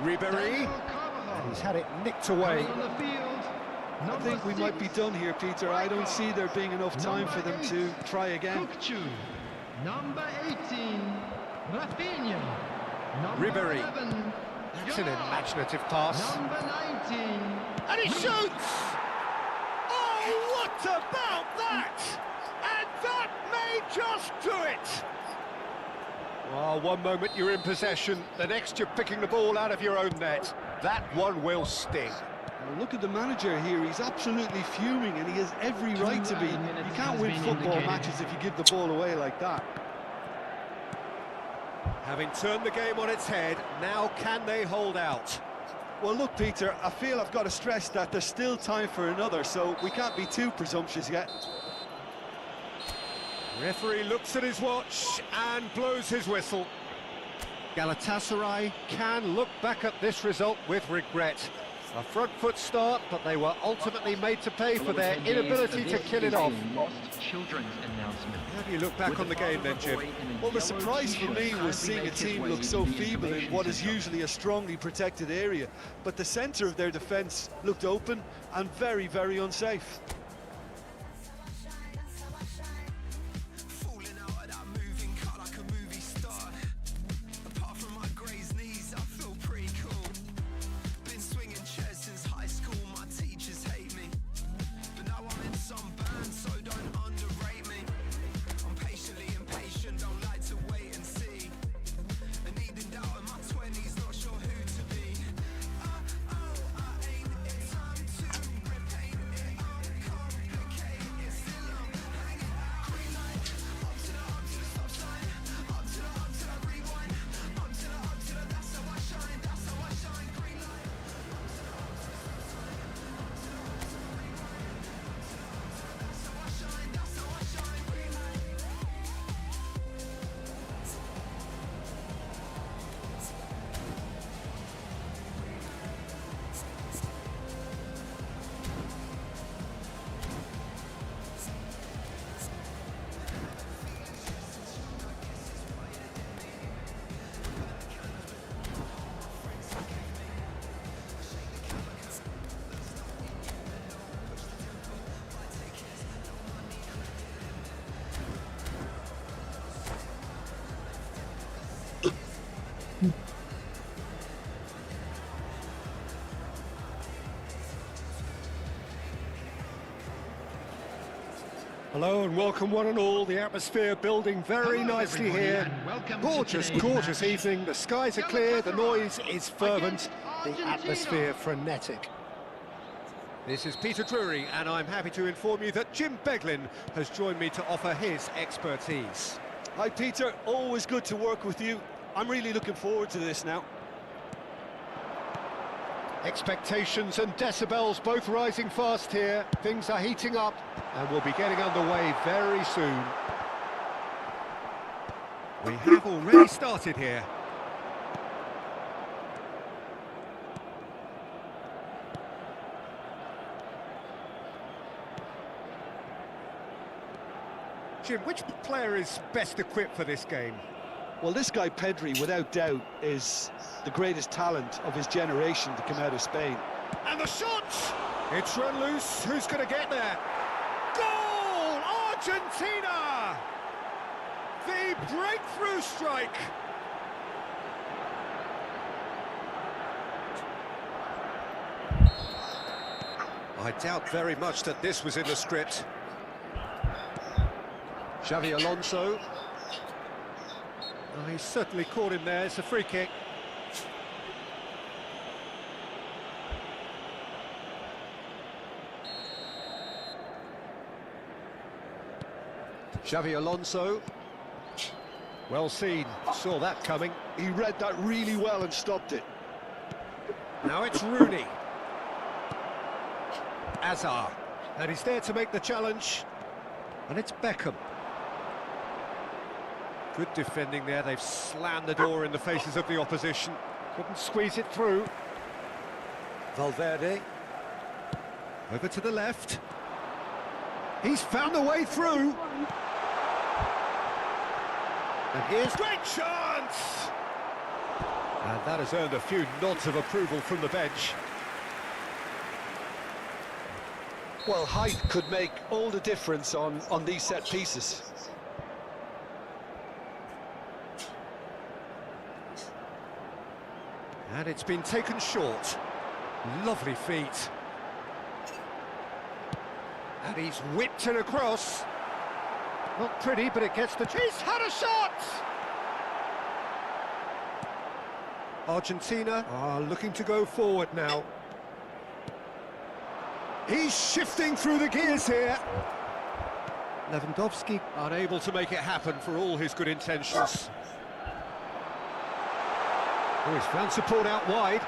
Ribéry. Carvajal. He's had it nicked away. On the field, I think we might be done here, Peter. I don't see there being enough time for them to try again. Kukçu. Number 18, Rafinha. Number Ribery. 11, That's an Gerrard. imaginative pass. Number 19, And he shoots! Oh, what about that? And that may just do it! Well, one moment you're in possession, the next you're picking the ball out of your own net. That one will sting. Well, look at the manager here, he's absolutely fuming and he has every right to be. You can't win football matches if you give the ball away like that. Having turned the game on its head, now can they hold out? Well, look, Peter, I feel I've got to stress that there's still time for another, so we can't be too presumptuous yet. Referee looks at his watch and blows his whistle. Galatasaray can look back at this result with regret. A front foot start, but they were ultimately made to pay for their inability to kill it off. Children's announcement. How do you look back on the game then, Jim? Well, the surprise for me was seeing a team look so feeble in what is usually a strongly protected area, but the centre of their defence looked open and very, very unsafe. Hello and welcome one and all. The atmosphere building very Hello, nicely everybody, here. and welcome to Gorgeous, today's gorgeous match. evening. The skies are clear, the noise is fervent, the Argentina. atmosphere frenetic. This is Peter Drury, and I'm happy to inform you that Jim Beglin has joined me to offer his expertise. Hi, Peter, always good to work with you. I'm really looking forward to this now. Expectations and decibels both rising fast here. Things are heating up And we'll be getting underway very soon. We have already started here. Jim, which player is best equipped for this game? Well, this guy Pedri, without doubt, is the greatest talent of his generation to come out of Spain. And the shot! It's run loose. Who's going to get there? Goal! Argentina! The breakthrough strike! I doubt very much that this was in the script. Xavi Alonso. Oh, he's certainly caught him there. It's a free kick. Xavi Alonso. Well seen. Saw that coming. He read that really well and stopped it. Now it's Rooney. Azar. And he's there to make the challenge. And it's Beckham. Good defending there. They've slammed the door in the faces of the opposition. Couldn't squeeze it through. Valverde. Over to the left. He's found a way through. And here's great chance! And that has earned a few nods of approval from the bench. Well, height could make all the difference on these set pieces. And it's been taken short. Lovely feet. And he's whipped it across. Not pretty, but it gets the... He's had a shot! Argentina are looking to go forward now. He's shifting through the gears here. Lewandowski unable to make it happen for all his good intentions. Oh, he's found support out wide.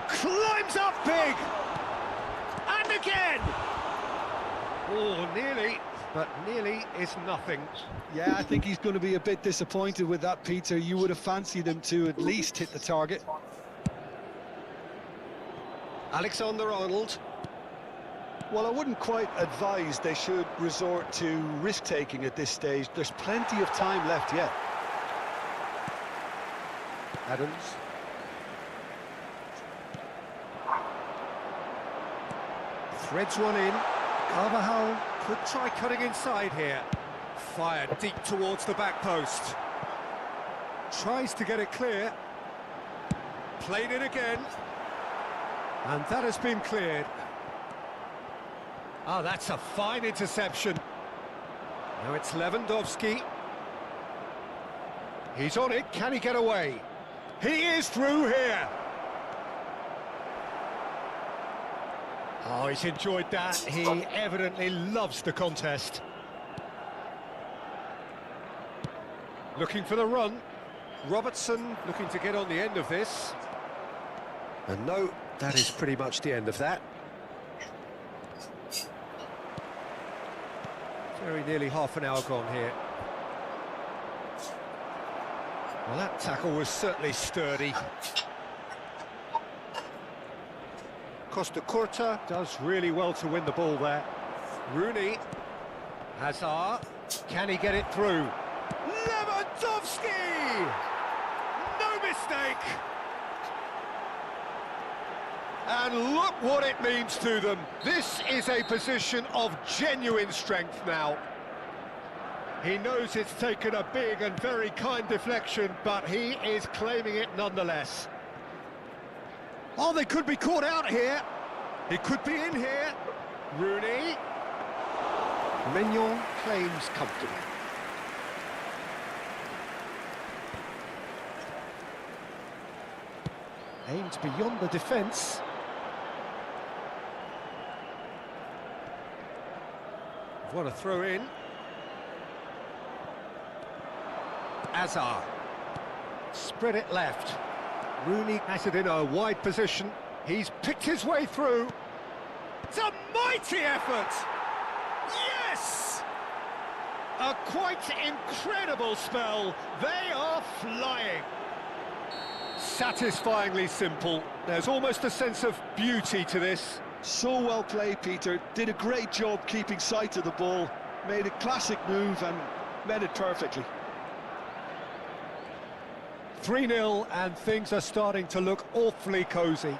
Climbs up big! And again! Oh, nearly, but nearly is nothing. Yeah, I think he's going to be a bit disappointed with that, Peter. You would have fancied him to at least hit the target. Alexander-Arnold. Well, I wouldn't quite advise they should resort to risk-taking at this stage. There's plenty of time left yet. Adams. Threads one in. Carvajal could try cutting inside here. Fired deep towards the back post. Tries to get it clear. Played it again. And that has been cleared. Oh, that's a fine interception. Now it's Lewandowski. He's on it. Can he get away? He is through here. Oh, he's enjoyed that. He evidently loves the contest. Looking for the run. Robertson looking to get on the end of this. And no, that is pretty much the end of that. Very nearly half an hour gone here. Well, that tackle was certainly sturdy. Costa Curta does really well to win the ball there. Rooney. Hazard. Can he get it through? Lewandowski! No mistake! And look what it means to them. This is a position of genuine strength now. He knows it's taken a big and very kind deflection, but he is claiming it nonetheless. Oh, they could be caught out here. He could be in here. Rooney. Mignon claims comfortably. Aimed beyond the defence. What a throw in. Hazard. Spread it left. Rooney has it in a wide position. He's picked his way through. It's a mighty effort! Yes! A quite incredible spell. They are flying. Satisfyingly simple. There's almost a sense of beauty to this. So well played, Peter. Did a great job keeping sight of the ball. Made a classic move and met it perfectly. 3-0 and things are starting to look awfully cosy.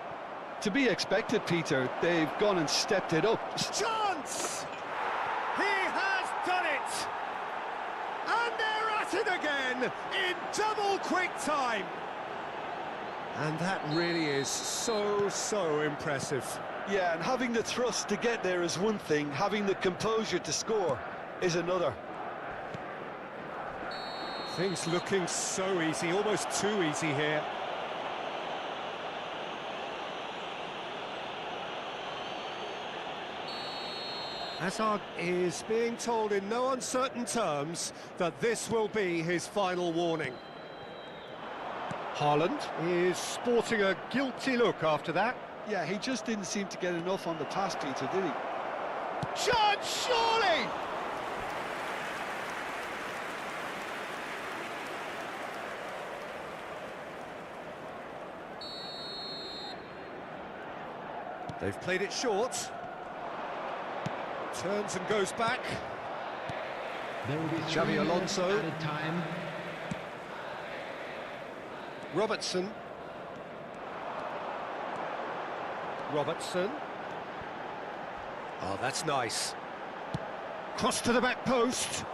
To be expected, Peter. They've gone and stepped it up. Chance! He has done it! And they're at it again in double quick time. And that really is so impressive. Yeah, and having the thrust to get there is one thing. Having the composure to score is another. Things looking so easy, almost too easy here. Hazard is being told in no uncertain terms that this will be his final warning. Haaland is sporting a guilty look after that. Yeah, he just didn't seem to get enough on the pass, Peter, did he? Chance, surely! They've played it short. Turns and goes back. There will be Xabi Alonso. added time. Robertson. Robertson. Oh, that's nice. Cross to the back post.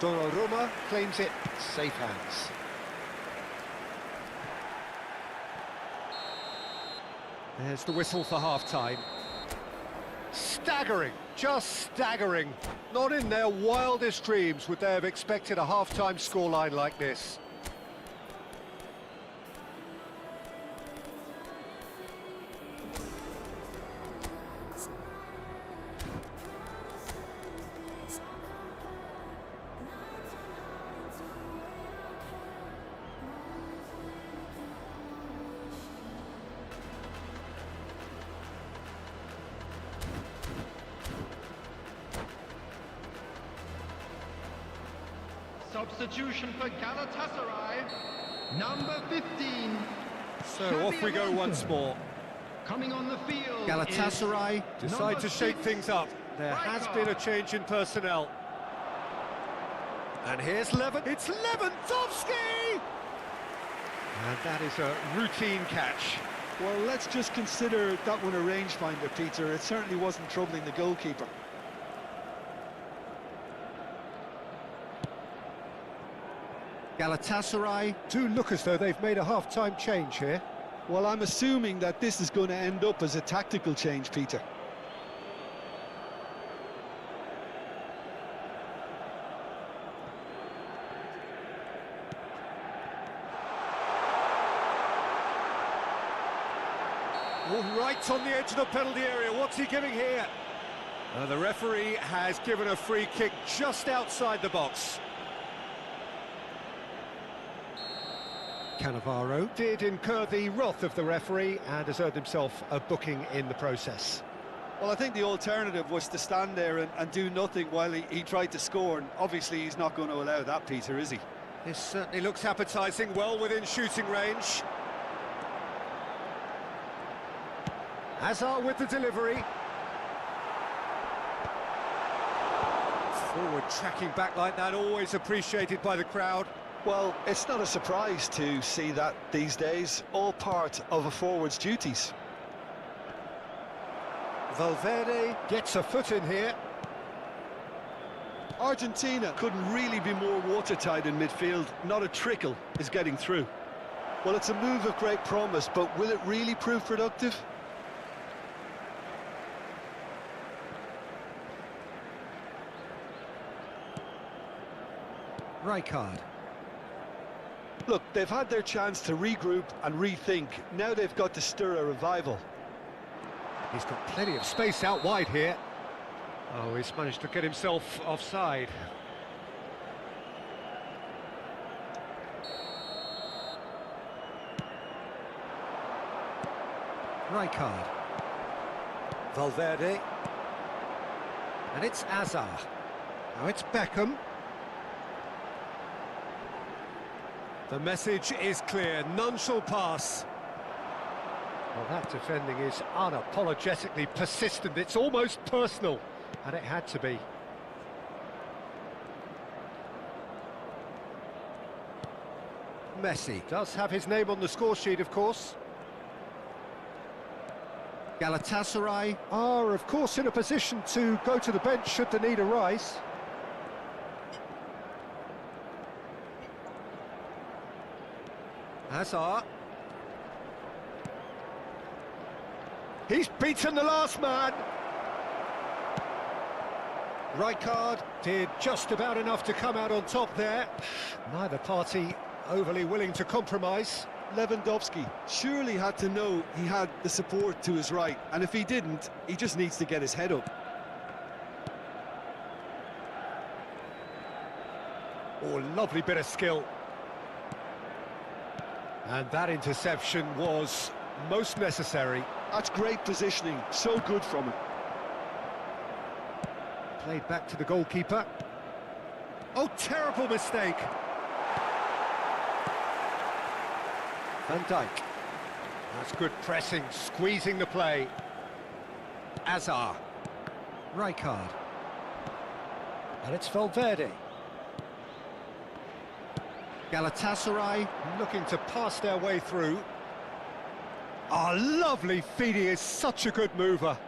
Donnarumma claims it. Safe hands. There's the whistle for half-time. Staggering, just staggering. Not in their wildest dreams would they have expected a half-time scoreline like this. Substitution for Galatasaray, number 15. So off we go once more. Coming on the field. Galatasaray decide to shake things up. There has been a change in personnel. And here's it's Lewandowski! And that is a routine catch. Well, let's just consider that one a rangefinder, Peter. It certainly wasn't troubling the goalkeeper. Galatasaray do look as though they've made a half-time change here. Well, I'm assuming that this is going to end up as a tactical change, Peter. All right on the edge of the penalty area. What's he giving here? The referee has given a free kick just outside the box. Cannavaro did incur the wrath of the referee and has earned himself a booking in the process. Well, I think the alternative was to stand there and do nothing while he tried to score, and obviously he's not going to allow that, Peter, is he? This certainly looks appetising, well within shooting range. Hazard with the delivery. Forward tracking back like that, always appreciated by the crowd. Well, it's not a surprise to see that these days, all part of a forward's duties. Valverde gets a foot in here. Argentina couldn't really be more watertight in midfield. Not a trickle is getting through. Well, it's a move of great promise, but will it really prove productive? Rijkaard. Look, they've had their chance to regroup and rethink. Now they've got to stir a revival. He's got plenty of space out wide here. Oh, he's managed to get himself offside. Rijkaard. Valverde. And it's Hazard. Now it's Beckham. The message is clear, none shall pass. Well, that defending is unapologetically persistent, it's almost personal, and it had to be. Messi does have his name on the score sheet, of course. Galatasaray are, of course, in a position to go to the bench should the need arise. Hazard. He's beaten the last man. Rijkaard did just about enough to come out on top there. Neither party overly willing to compromise. Lewandowski surely had to know he had the support to his right, and if he didn't, he just needs to get his head up. Oh, lovely bit of skill. And that interception was most necessary. That's great positioning, so good from him. Played back to the goalkeeper. Oh, terrible mistake. Van Dijk. That's good pressing, squeezing the play. Hazard. Rijkaard. And it's Valverde. Galatasaray looking to pass their way through. Oh, lovely feed, he is such a good mover.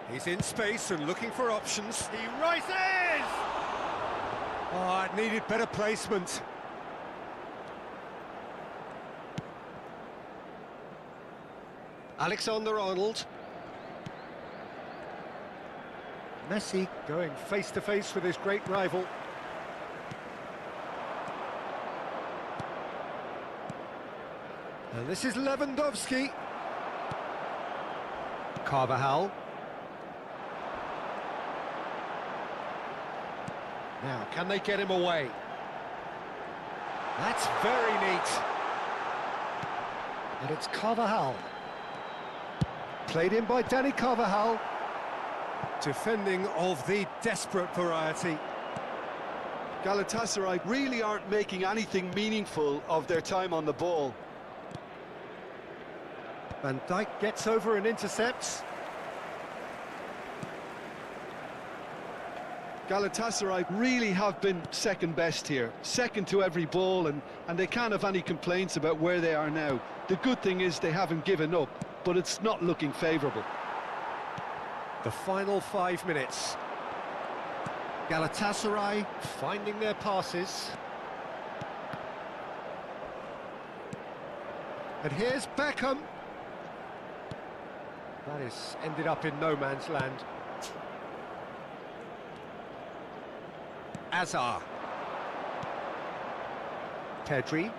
He's in space and looking for options. He rises! Oh, it needed better placement. Alexander-Arnold. Messi going face-to-face with his great rival. And this is Lewandowski. Carvajal. Now, can they get him away? That's very neat. And it's Carvajal. Played in by Danny Carvajal. Defending of the desperate variety. Galatasaray really aren't making anything meaningful of their time on the ball. Van Dijk gets over and intercepts. Galatasaray really have been second best here, second to every ball, and they can't have any complaints about where they are now. The good thing is they haven't given up, but it's not looking favourable. The final 5 minutes. Galatasaray finding their passes. And here's Beckham. That is ended up in no man's land. Azar. Pedri.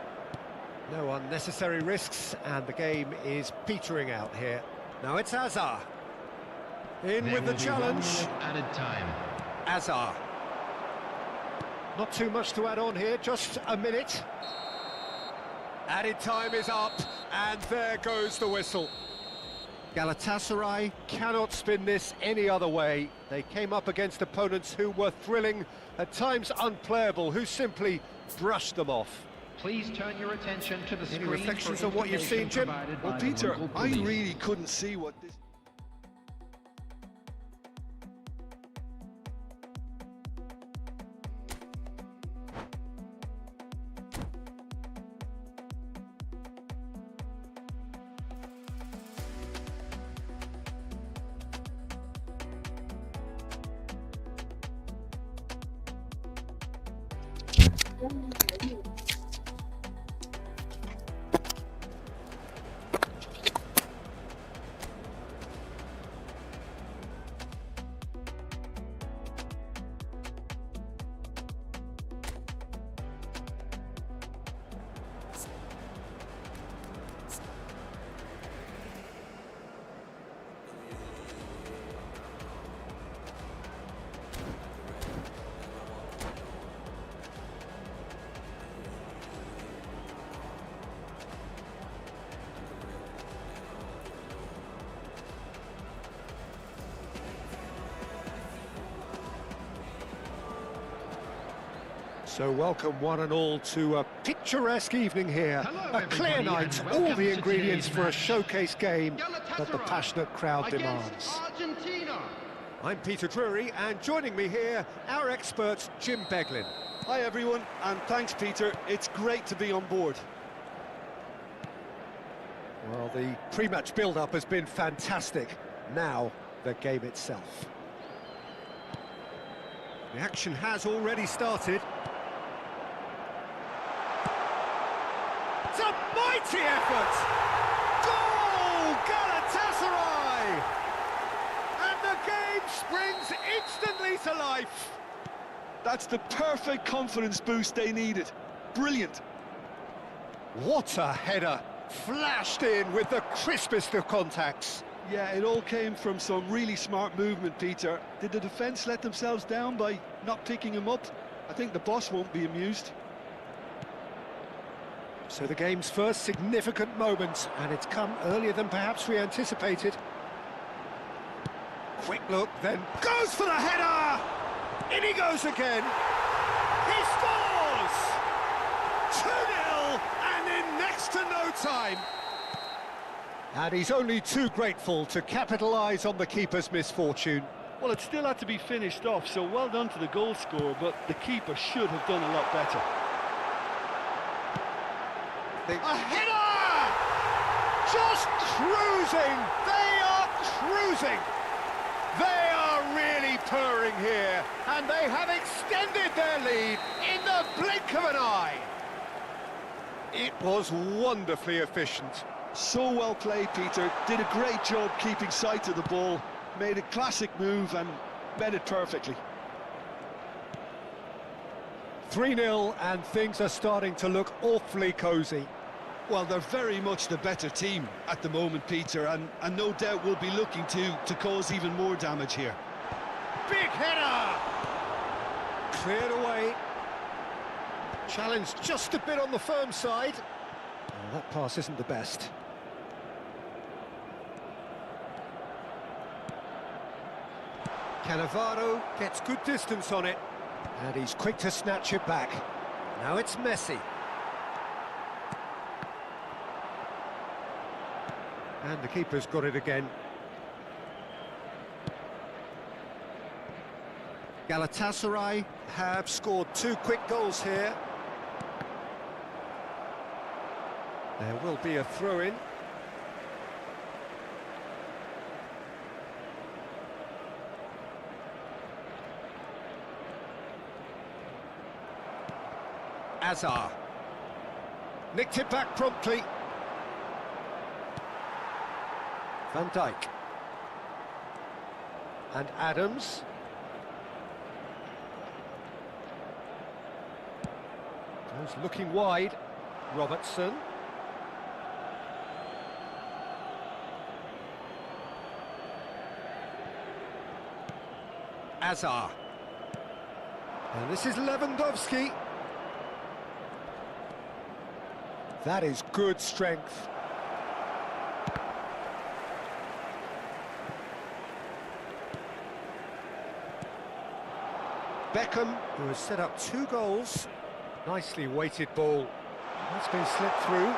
No unnecessary risks, and the game is petering out here. Now it's Azar. In with the challenge. Added time. Azar. Not too much to add on here, just a minute. Added time is up, and there goes the whistle. Galatasaray cannot spin this any other way. They came up against opponents who were thrilling, at times unplayable, who simply brushed them off. Please turn your attention to the Any screen. reflections on what you've seen, Jim? Well, Peter, I really couldn't see what this... So welcome one and all to a picturesque evening here. Hello, A clear everybody, night, and all welcome the to ingredients today's for a match. showcase game that the Galatasaray passionate crowd against demands. Argentina. I'm Peter Drury, and joining me here, our expert, Jim Beglin. Hi everyone, and thanks Peter, it's great to be on board. Well, the pre-match build-up has been fantastic. Now, the game itself. The action has already started. It's a mighty effort! Goal! Galatasaray! And the game springs instantly to life. That's the perfect confidence boost they needed. Brilliant. What a header! Flashed in with the crispest of contacts. Yeah, it all came from some really smart movement, Peter. Did the defence let themselves down by not picking him up? I think the boss won't be amused. So the game's first significant moment, and it's come earlier than perhaps we anticipated. Quick look, then goes for the header! In he goes again! He scores! 2-0, and in next to no time! And he's only too grateful to capitalise on the keeper's misfortune. Well, it still had to be finished off, so well done to the goal scorer, but the keeper should have done a lot better. A header! Just cruising! They are cruising! They are really purring here, and they have extended their lead in the blink of an eye. It was wonderfully efficient. So well played, Peter. Did a great job keeping sight of the ball. Made a classic move and met it perfectly. 3-0 and things are starting to look awfully cosy. Well, they're very much the better team at the moment, Peter, and no doubt will be looking to cause even more damage here. Big header! Cleared away. Challenge just a bit on the firm side. Oh, that pass isn't the best. Cannavaro gets good distance on it. And he's quick to snatch it back. Now it's Messi. And the keeper's got it again. Galatasaray have scored 2 quick goals here. There will be a throw-in. Azar. Nicked it back promptly. Van Dijk. And Adams. Goes looking wide. Robertson. Azar. And this is Lewandowski. That is good strength. Beckham, who has set up 2 goals. Nicely weighted ball. That's been slipped through.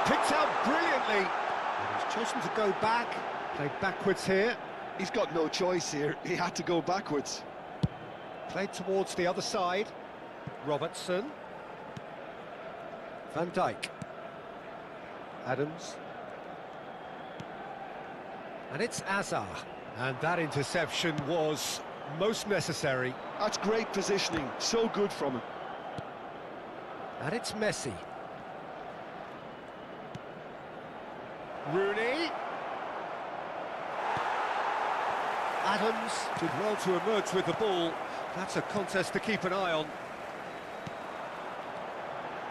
Picked out brilliantly. And he's chosen to go back. Played backwards here. He's got no choice here. He had to go backwards. Played towards the other side. Robertson. Van Dijk. Adams. And it's Azar. And that interception was most necessary. That's great positioning. So good from him. And it's Messi. Rooney. Adams did well to emerge with the ball. That's a contest to keep an eye on.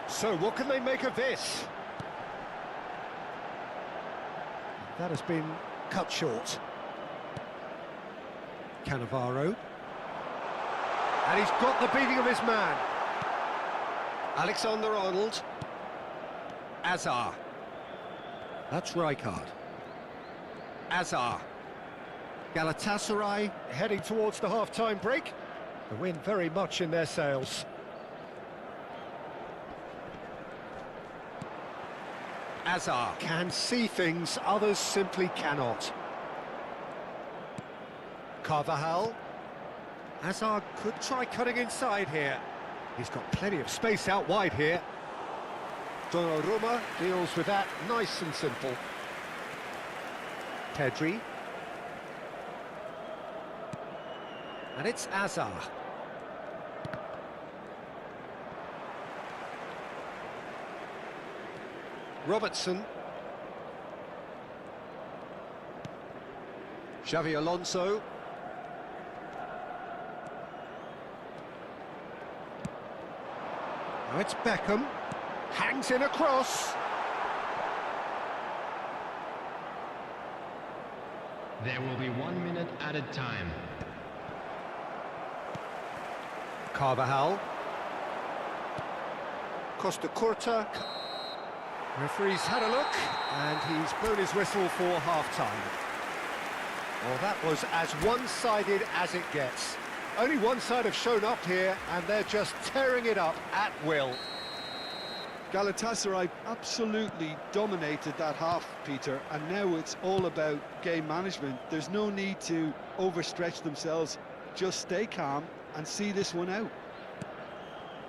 So what can they make of this? That has been cut short. Cannavaro. And he's got the beating of his man. Alexander-Arnold. Azar. That's Rijkaard. Azar. Galatasaray heading towards the half-time break. The win very much in their sails. Azar can see things others simply cannot. Carvajal. Azar could try cutting inside here. He's got plenty of space out wide here. Donnarumma deals with that nice and simple. Pedri. And it's Azar. Robertson. Xavi Alonso. Now it's Beckham. Hangs in a cross. There will be 1 minute added time. Carvajal. Costa Curta. Referee's had a look, and he's blown his whistle for half-time. Well, that was as one-sided as it gets. Only one side have shown up here, and they're just tearing it up at will. Galatasaray absolutely dominated that half, Peter, and now it's all about game management. There's no need to overstretch themselves. Just stay calm and see this one out.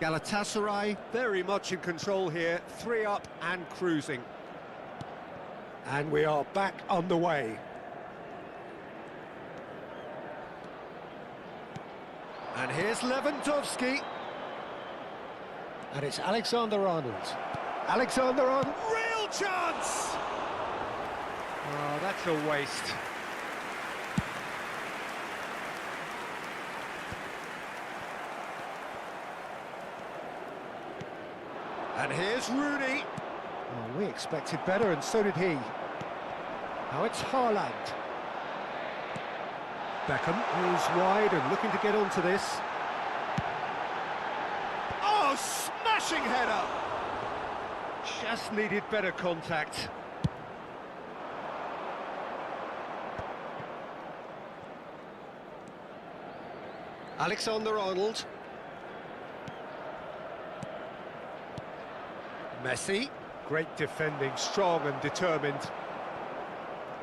Galatasaray very much in control here, 3 up and cruising. And we are back on the way. And here's Lewandowski. And it's Alexander-Arnold. Alexander-Arnold, real chance! Oh, that's a waste. And here's Rooney. Oh, we expected better, and so did he. Now it's Haaland. Beckham moves wide and looking to get onto this. Oh, smashing header! Just needed better contact. Alexander-Arnold. Messi. Great defending, strong and determined.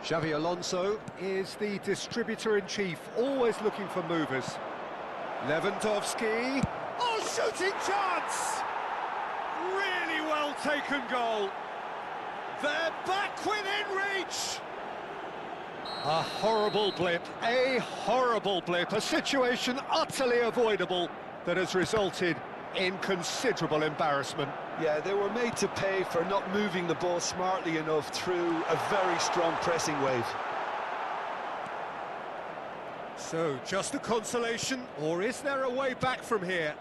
Xavi Alonso is the distributor-in-chief, always looking for movers. Lewandowski. Oh, shooting chance! Really well taken goal. They're back within reach. A horrible blip, a situation utterly avoidable that has resulted in considerable embarrassment. Yeah, they were made to pay for not moving the ball smartly enough through a very strong pressing wave. So, just a consolation, or is there a way back from here?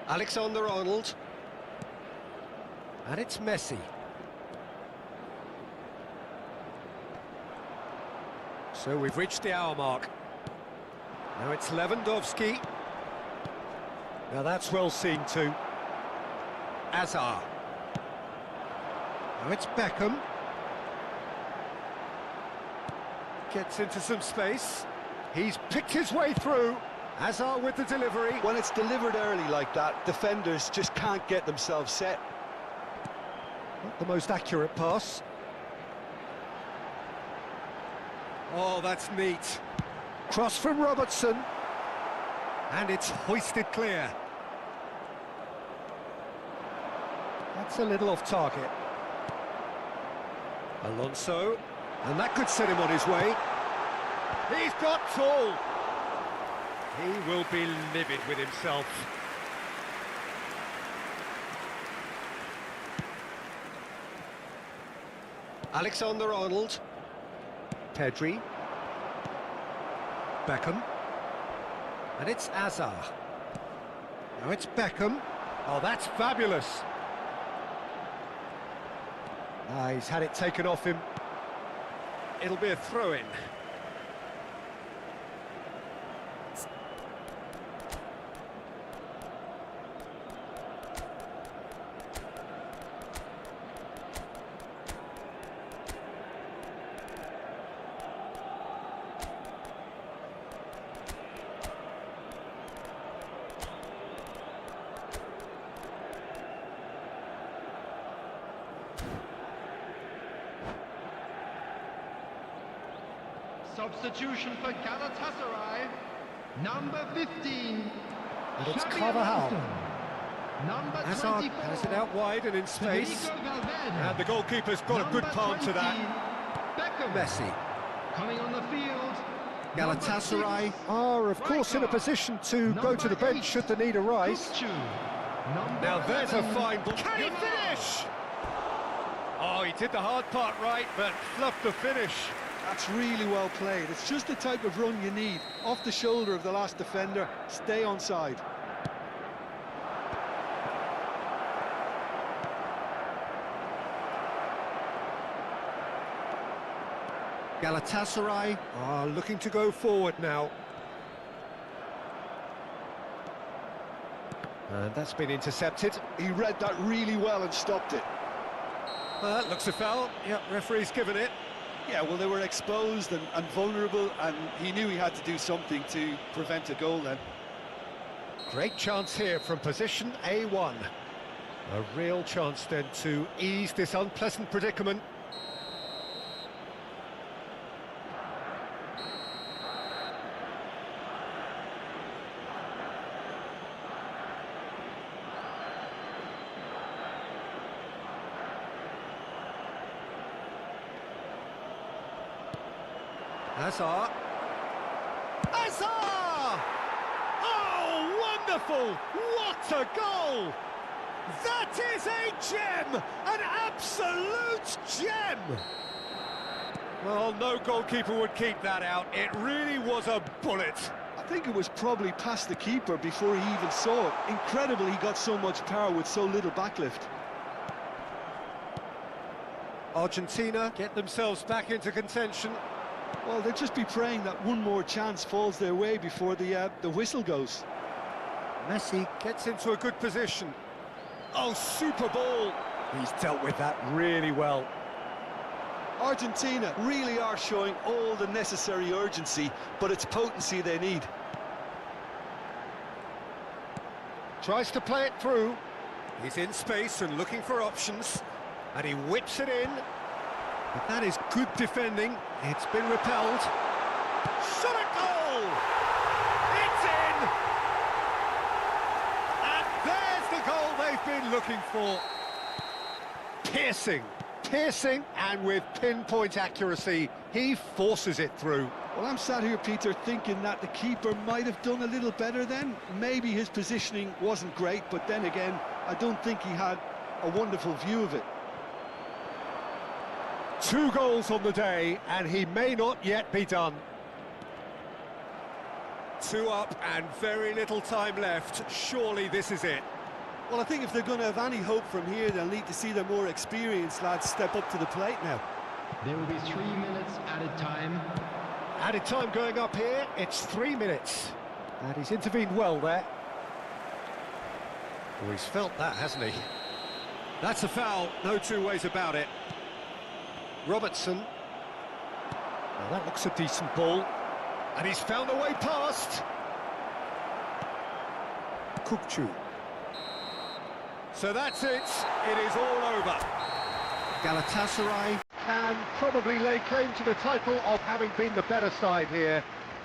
Alexander-Arnold. And it's Messi. So we've reached the hour mark. Now it's Lewandowski. Now that's well seen too. Hazard. Now it's Beckham. Gets into some space. He's picked his way through. Hazard with the delivery. When it's delivered early like that, defenders just can't get themselves set. Not the most accurate pass. Oh, that's neat. Cross from Robertson. And it's hoisted clear. That's a little off target. Alonso. And that could set him on his way. He's got tall. He will be livid with himself. Alexander-Arnold. Pedri. Beckham. And it's Hazard. Now it's Beckham. Oh, that's fabulous. He's had it taken off him. It'll be a throw-in. Substitution for Galatasaray, number 15. And it's Xavi Carvajal. Alonso. Number Hazard 24. has it out wide and in space. Federico Valverde. And the goalkeeper's got a good Number palm to 20, that. Beckham. Messi. Coming on the field. Galatasaray Number 6, are, of course, in a Rijkaard. position to go to the Number bench 8, should the need arise. Kukçu. Number Now there's a 11, fine ball. Can he Yamal. finish? Oh, he did the hard part right, but fluffed the finish. That's really well played. It's just the type of run you need. Off the shoulder of the last defender, stay onside. Galatasaray are looking to go forward now. And that's been intercepted. He read that really well and stopped it. Looks a foul. Yep, referee's given it. Yeah, well, they were exposed and vulnerable, and he knew he had to do something to prevent a goal then. Great chance here from position A1. A real chance then to ease this unpleasant predicament. Hazard. Hazard! Oh, wonderful! What a goal! That is a gem! An absolute gem! Well, no goalkeeper would keep that out. It really was a bullet. I think it was probably past the keeper before he even saw it. Incredible he got so much power with so little backlift. Argentina get themselves back into contention. Well, they'll just be praying that one more chance falls their way before the whistle goes. Messi gets into a good position. Oh, super ball. He's dealt with that really well. Argentina really are showing all the necessary urgency, but it's potency they need. Tries to play it through. He's in space and looking for options. And he whips it in. But that is good defending. It's been repelled. Shot a goal! It's in! And there's the goal they've been looking for. Piercing, and with pinpoint accuracy, he forces it through. Well, I'm sat here, Peter, thinking that the keeper might have done a little better then. Maybe his positioning wasn't great, but then again, I don't think he had a wonderful view of it. 2 goals on the day, and he may not yet be done. 2 up and very little time left. Surely this is it. Well, I think if they're going to have any hope from here, they'll need to see their more experienced lads step up to the plate now. There will be 3 minutes added time. Added time going up here, it's 3 minutes. And he's intervened well there. Well, he's felt that, hasn't he? That's a foul, no 2 ways about it. Robertson. Now that looks a decent ball. And he's found a way past. Kukçu. So that's it. It is all over. Galatasaray can probably lay claim to the title of having been the better side here.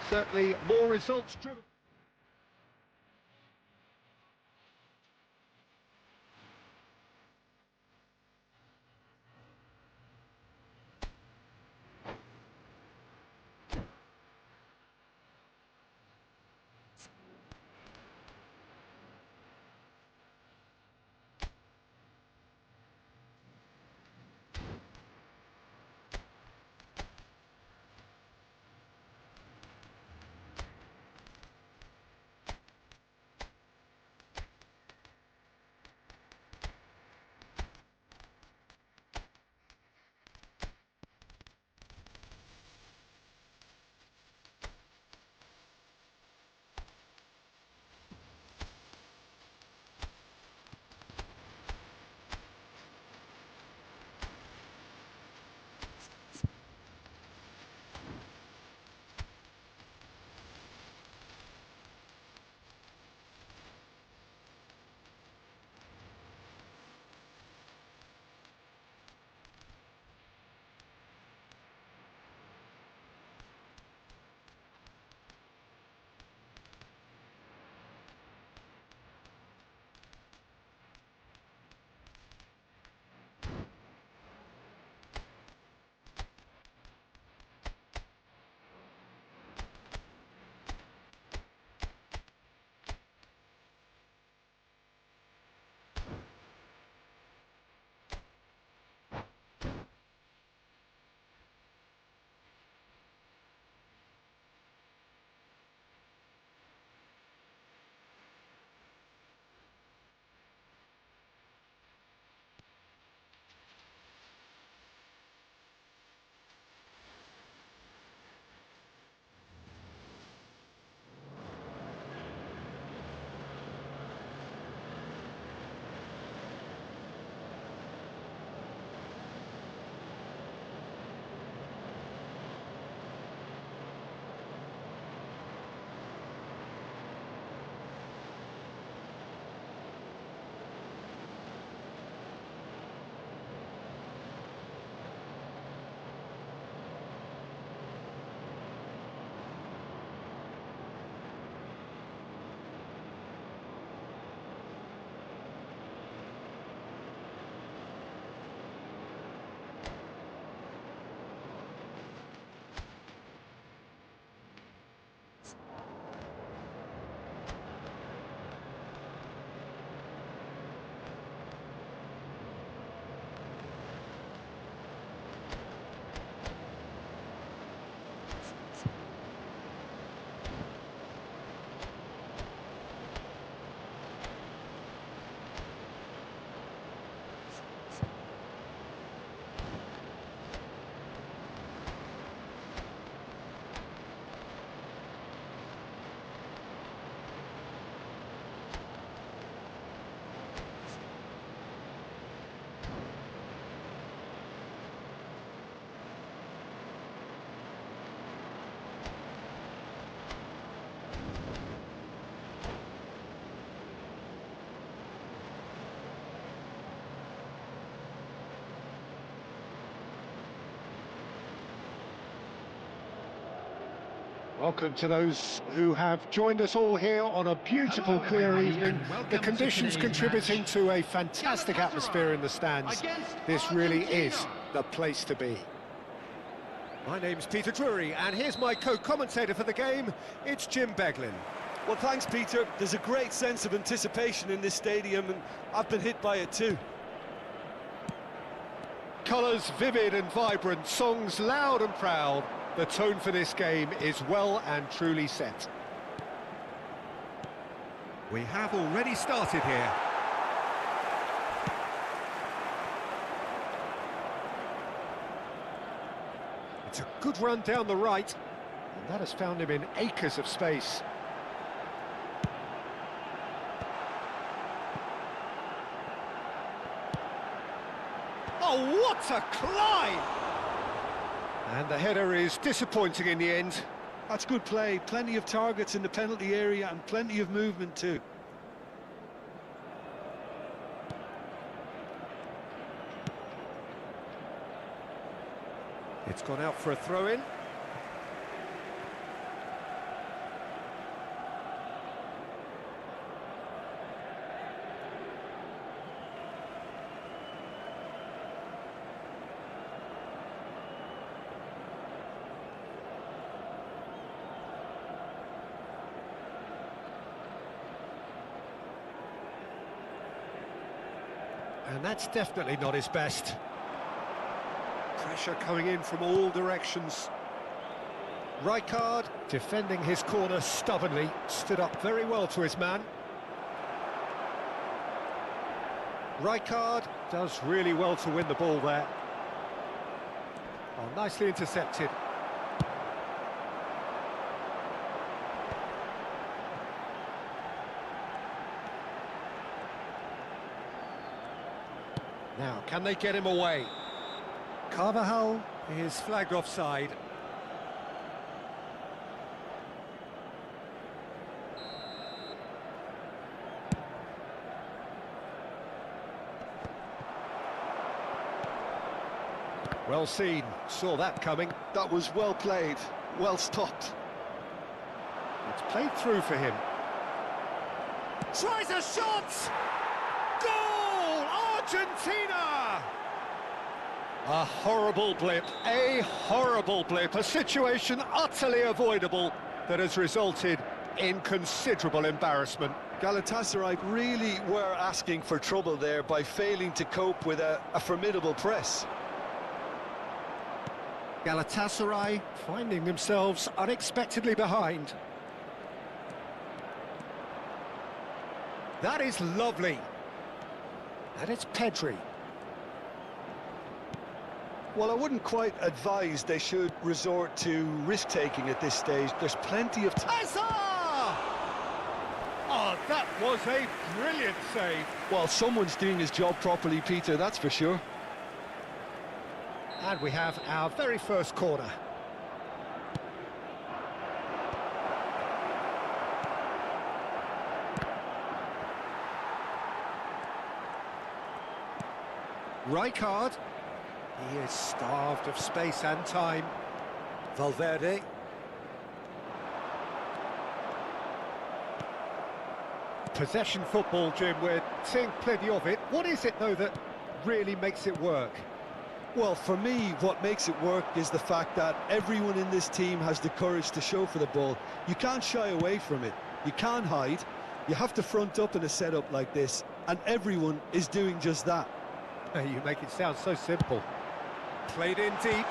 Certainly more results driven. Welcome to those who have joined us all here on a beautiful clear evening. The conditions contributing to a fantastic atmosphere in the stands. This really is the place to be. My name's Peter Drury, and here's my co-commentator for the game. It's Jim Beglin. Well, thanks, Peter. There's a great sense of anticipation in this stadium, and I've been hit by it too. Colours vivid and vibrant, songs loud and proud. The tone for this game is well and truly set. We have already started here. It's a good run down the right, and that has found him in acres of space. Oh, what a climb! And the header is disappointing in the end. That's good play. Plenty of targets in the penalty area and plenty of movement too. It's gone out for a throw-in. And that's definitely not his best. Pressure coming in from all directions. Rijkaard, defending his corner stubbornly, stood up very well to his man. Rijkaard does really well to win the ball there. Oh, nicely intercepted. Now, can they get him away? Carvajal is flagged offside. Well seen, saw that coming. That was well played, well stopped. It's played through for him. Tries a shot! Goal! Argentina! A horrible blip, a situation utterly avoidable that has resulted in considerable embarrassment. Galatasaray really were asking for trouble there by failing to cope with a formidable press. Galatasaray finding themselves unexpectedly behind. That is lovely. And it's Pedri. Well, I wouldn't quite advise they should resort to risk-taking at this stage. There's plenty of time. Oh, that was a brilliant save. Well, someone's doing his job properly, Peter, that's for sure. And we have our very first corner. Rijkaard. He is starved of space and time. Valverde. Possession football, Jim, we're seeing plenty of it. What is it, though, that really makes it work? Well, for me, what makes it work is the fact that everyone in this team has the courage to show for the ball. You can't shy away from it. You can't hide. You have to front up in a setup like this, and everyone is doing just that. You make it sound so simple. Played in deep.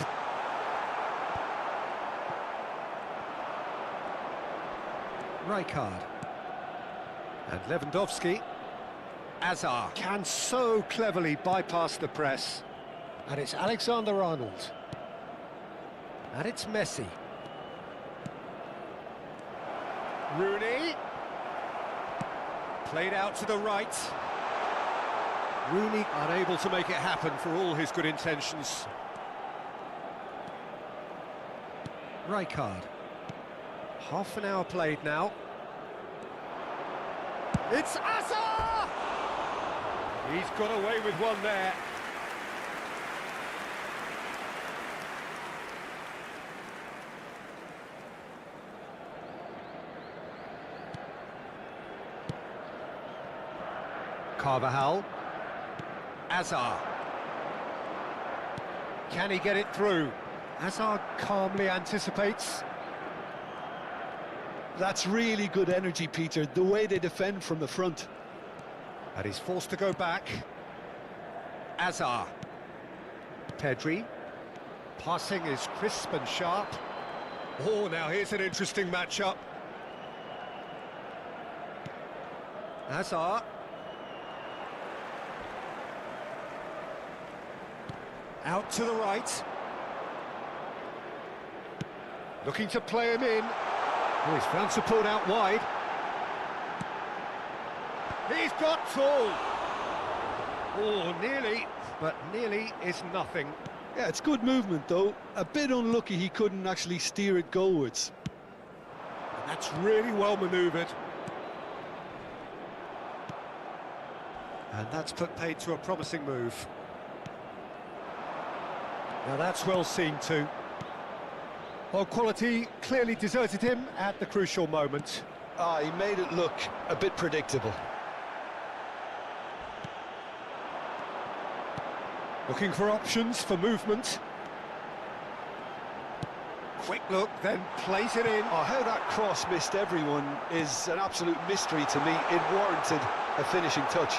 Rijkaard. And Lewandowski. Azar can so cleverly bypass the press. And it's Alexander-Arnold. And it's Messi. Rooney. Played out to the right. Rooney unable to make it happen for all his good intentions. Rijkaard. Half an hour played now. It's Azar! He's got away with one there. Carvajal. Azar. Can he get it through? Azar calmly anticipates. That's really good energy, Peter, the way they defend from the front. And he's forced to go back. Azar. Pedri. Passing is crisp and sharp. Oh, now here's an interesting matchup. Azar. Out to the right. Looking to play him in. Oh, he's found support out wide. He's got full. Oh, nearly, but nearly is nothing. Yeah, it's good movement, though. A bit unlucky he couldn't actually steer it goalwards. And that's really well manoeuvred. And that's put paid to a promising move. Now that's well seen too. Well, quality clearly deserted him at the crucial moment. Ah, he made it look a bit predictable. Looking for options for movement. Quick look, then plays it in. Oh, how that cross missed everyone is an absolute mystery to me. It warranted a finishing touch.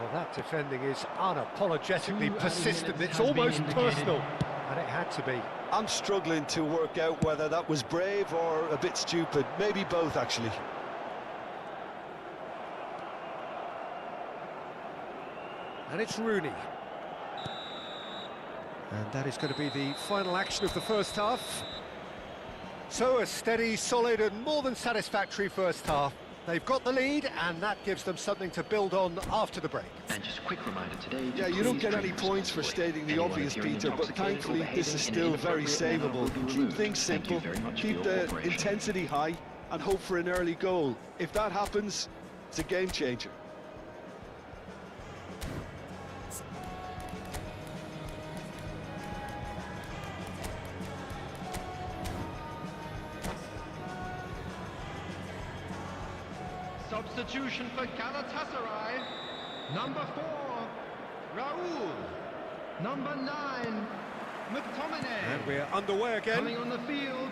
Well, that defending is unapologetically persistent. It's almost personal, and it had to be. I'm struggling to work out whether that was brave or a bit stupid. Maybe both, actually. And it's Rooney. And that is going to be the final action of the first half. So a steady, solid and more than satisfactory first half. They've got the lead and that gives them something to build on after the break. And just a quick reminder today. Yeah, you don't get any points for stating the obvious, Peter, but thankfully this is still very savable. Keep things simple, keep the intensity high and hope for an early goal. If that happens, it's a game changer. Substitution for Galatasaray. Number 4, Raul. Number 9, McTominay. And we're underway again. Coming on the field.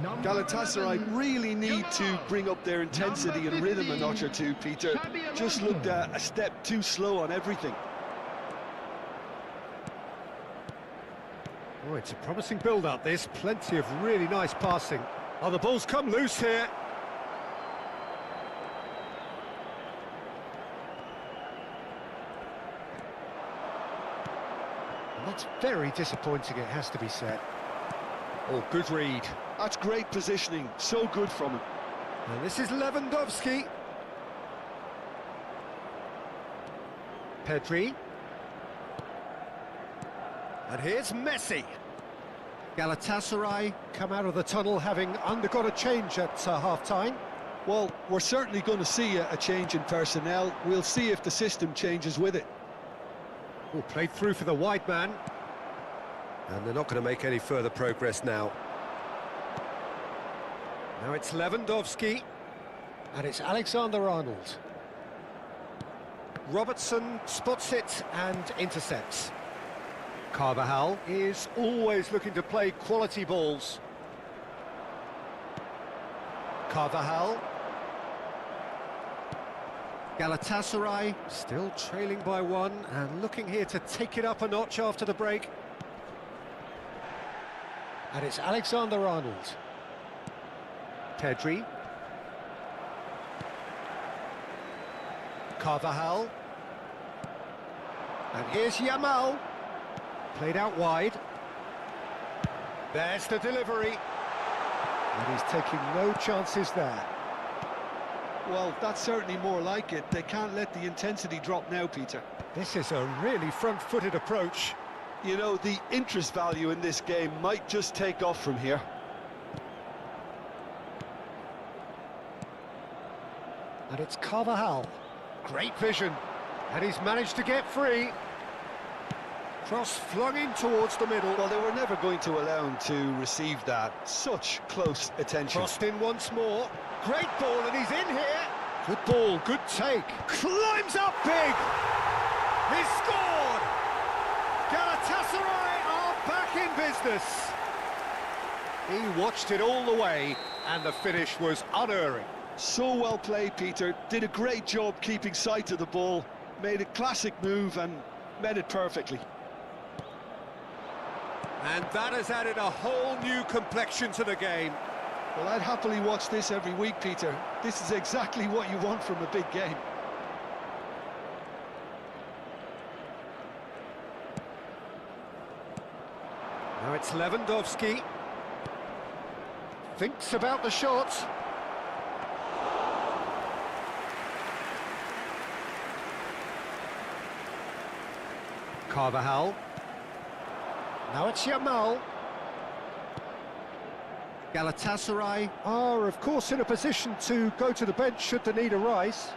Number Galatasaray 11, really need to Jamal. bring up their intensity Number and rhythm a 15, notch or two, Peter. Xabi Just Alonso. looked a step too slow on everything. Oh, it's a promising build-up, this. Plenty of really nice passing. Oh, the ball's come loose here. And that's very disappointing, it has to be said. Oh, good read. That's great positioning, so good from him. And this is Lewandowski. Pedri. And here's Messi. Galatasaray come out of the tunnel having undergone a change at half-time. Well, we're certainly going to see a change in personnel. We'll see if the system changes with it. Oh, played through for the wide man. And they're not going to make any further progress now. Now it's Lewandowski. And it's Alexander-Arnold. Robertson spots it and intercepts. Carvajal is always looking to play quality balls. Carvajal. Galatasaray still trailing by 1 and looking here to take it up a notch after the break. And it's Alexander-Arnold. Pedri. Carvajal. And here's Yamal. Played out wide. There's the delivery. And he's taking no chances there. Well, that's certainly more like it. They can't let the intensity drop now, Peter. This is a really front-footed approach. You know, the interest value in this game might just take off from here. And it's Carvajal. Great vision. And he's managed to get free. Cross flung in towards the middle. Well, they were never going to allow him to receive that. Such close attention. Crossed in once more. Great ball, and he's in here. Good ball, good take. Climbs up big. He scored. Galatasaray are back in business. He watched it all the way, and the finish was unerring. So well played, Peter. Did a great job keeping sight of the ball. Made a classic move and met it perfectly. And that has added a whole new complexion to the game. Well, I'd happily watch this every week, Peter. This is exactly what you want from a big game. Now it's Lewandowski. Thinks about the shot. Carvajal. Now it's Yamal. Galatasaray are, of course, in a position to go to the bench should the need arise.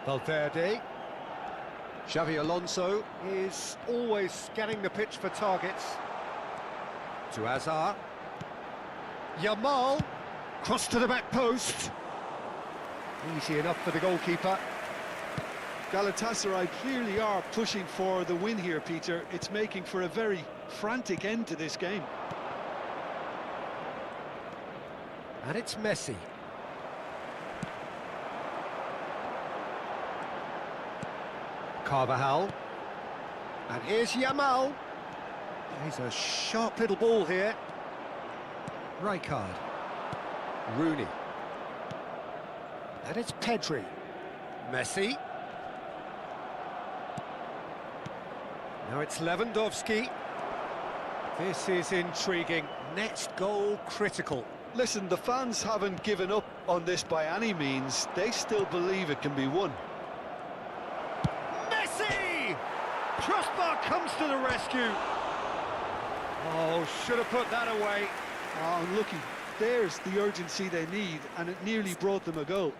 Valverde. Xavi Alonso is always scanning the pitch for targets. To Hazard. Yamal. Cross to the back post. Easy enough for the goalkeeper. Galatasaray clearly are pushing for the win here, Peter. It's making for a very frantic end to this game. And it's Messi. Carvajal. And here's Yamal. He's a sharp little ball here. Rijkaard. Rooney. And it's Pedri. Messi. Now it's Lewandowski. This is intriguing. Next goal critical. Listen, the fans haven't given up on this by any means. They still believe it can be won. Messi! Crossbar comes to the rescue. Oh, should have put that away. Oh, unlucky. There's the urgency they need, and it nearly brought them a goal.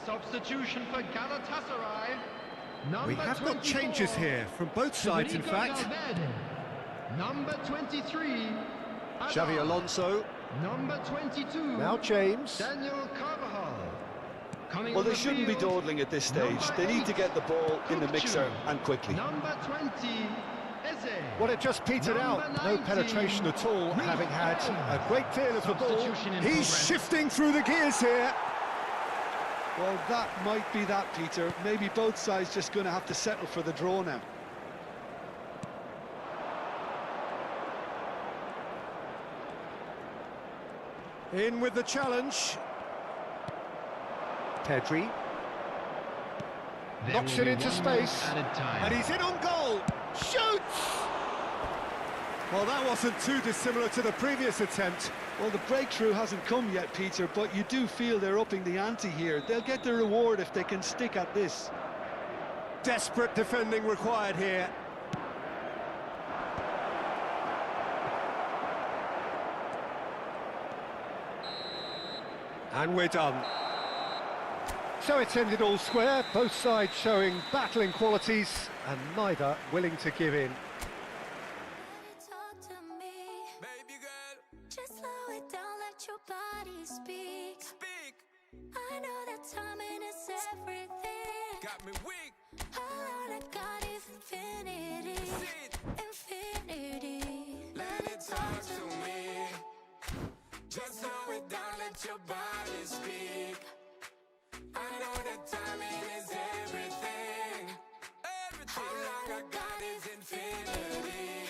Substitution for Galatasaray. We have got changes here from both sides, in fact. Valverde. Number 23. Xavi Alonso. Number 22. Now James. Daniel Carvajal. Coming Well, on they the shouldn't be field, dawdling at this stage. number They need to 8, get the ball in the mixer Kukçu. and quickly. Number 20. Eze. Well, it just petered out. Number No 19, penetration at all, having had a great deal of the ball. Substitution in He's progress. shifting through the gears here. Well, that might be that, Peter. Maybe both sides just going to have to settle for the draw now. In with the challenge. Pedri. There Knocks will it be into 1 minute space. added time. And he's in on goal. Shoots! Well, that wasn't too dissimilar to the previous attempt. Well, the breakthrough hasn't come yet, Peter, but you do feel they're upping the ante here. They'll get the reward if they can stick at this. Desperate defending required here. And we're done. So it's ended all square, both sides showing battling qualities and neither willing to give in. Talk to me. Baby girl, Just slow it down, let your body speak. speak. I know that timing is everything. Got me weak. All I got is infinity. Sit. Infinity. Let it talk to me. Just slow it down, let your body speak. I know that timing is everything. Everything. All I got is infinity.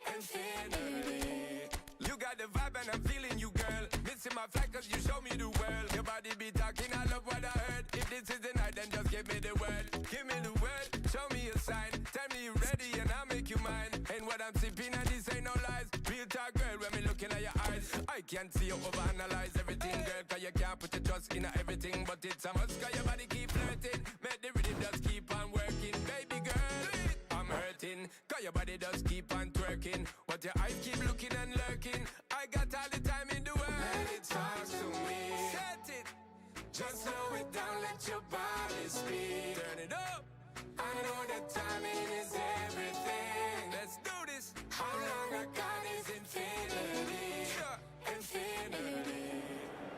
Infinity. You got the vibe and I'm feeling you, girl. Missing my flight cause you show me the world. Your body be talking, I love what I heard. If this is the night, then just give me the word. Give me the word, show me a sign. Tell me you're ready and I'll make you mine. And what I'm sipping and this ain't no lies. Real talk, girl, when me looking at your eyes. I can't see you overanalyze everything, girl. Cause you can't put your trust in everything. But it's a must, cause your body keep flirting. Make the rhythm just keep your body just keep on twerking. But your eyes keep looking and lurking. I got all the time in the world. Let it talk to me. Set it. Just slow it down, let your body speak. Turn it up. I know that timing is everything. Let's do this. How long I got is infinity. Infinity.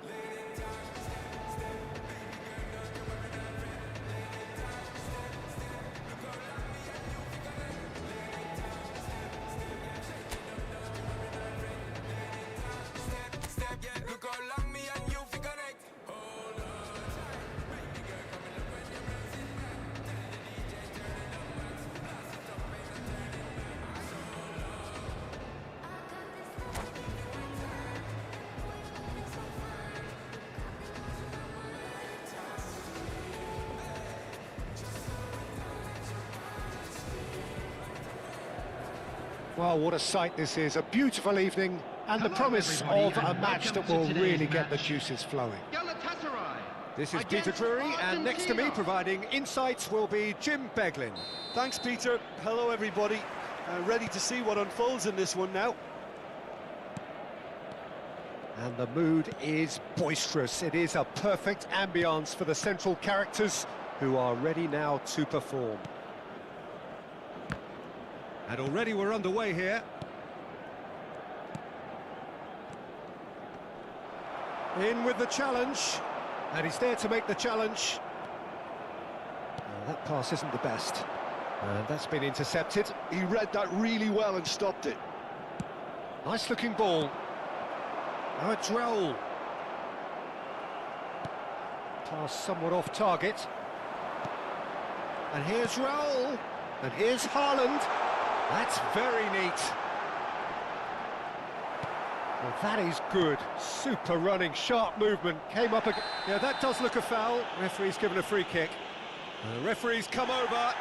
Let it talk. Step, step. Baby girl, don't you worry, not ready. Let it talk. Step, step. Look how long me and you fi connect. Let it talk. Step, step. Shake it up, don't you worry, not ready. Let it talk. Step, step. Yeah, look how long me and you fi connect. Hold on tight. Baby girl, come and look when you're bouncing back. Tell the DJ turn it up, max. Blast it up, ain't no turning back. So long. Well, what a sight this is. A beautiful evening and the promise of a match that will really get the juices flowing. Galatasaray. This is against Peter Drury, and next to me Argentina. providing insights will be Jim Beglin. Thanks, Peter. Hello, everybody. Ready to see what unfolds in this one now. And the mood is boisterous. It is a perfect ambience for the central characters who are ready now to perform. And already we're underway here. In with the challenge. And he's there to make the challenge. That pass isn't the best. That's been intercepted. He read that really well and stopped it. Nice looking ball. Now it's Raul. Pass somewhat off target. And here's Raul. And here's Haaland. That's very neat. Well, that is good. Super running, sharp movement. Came up again. Yeah, that does look a foul. Referee's given a free kick. The referee's come over.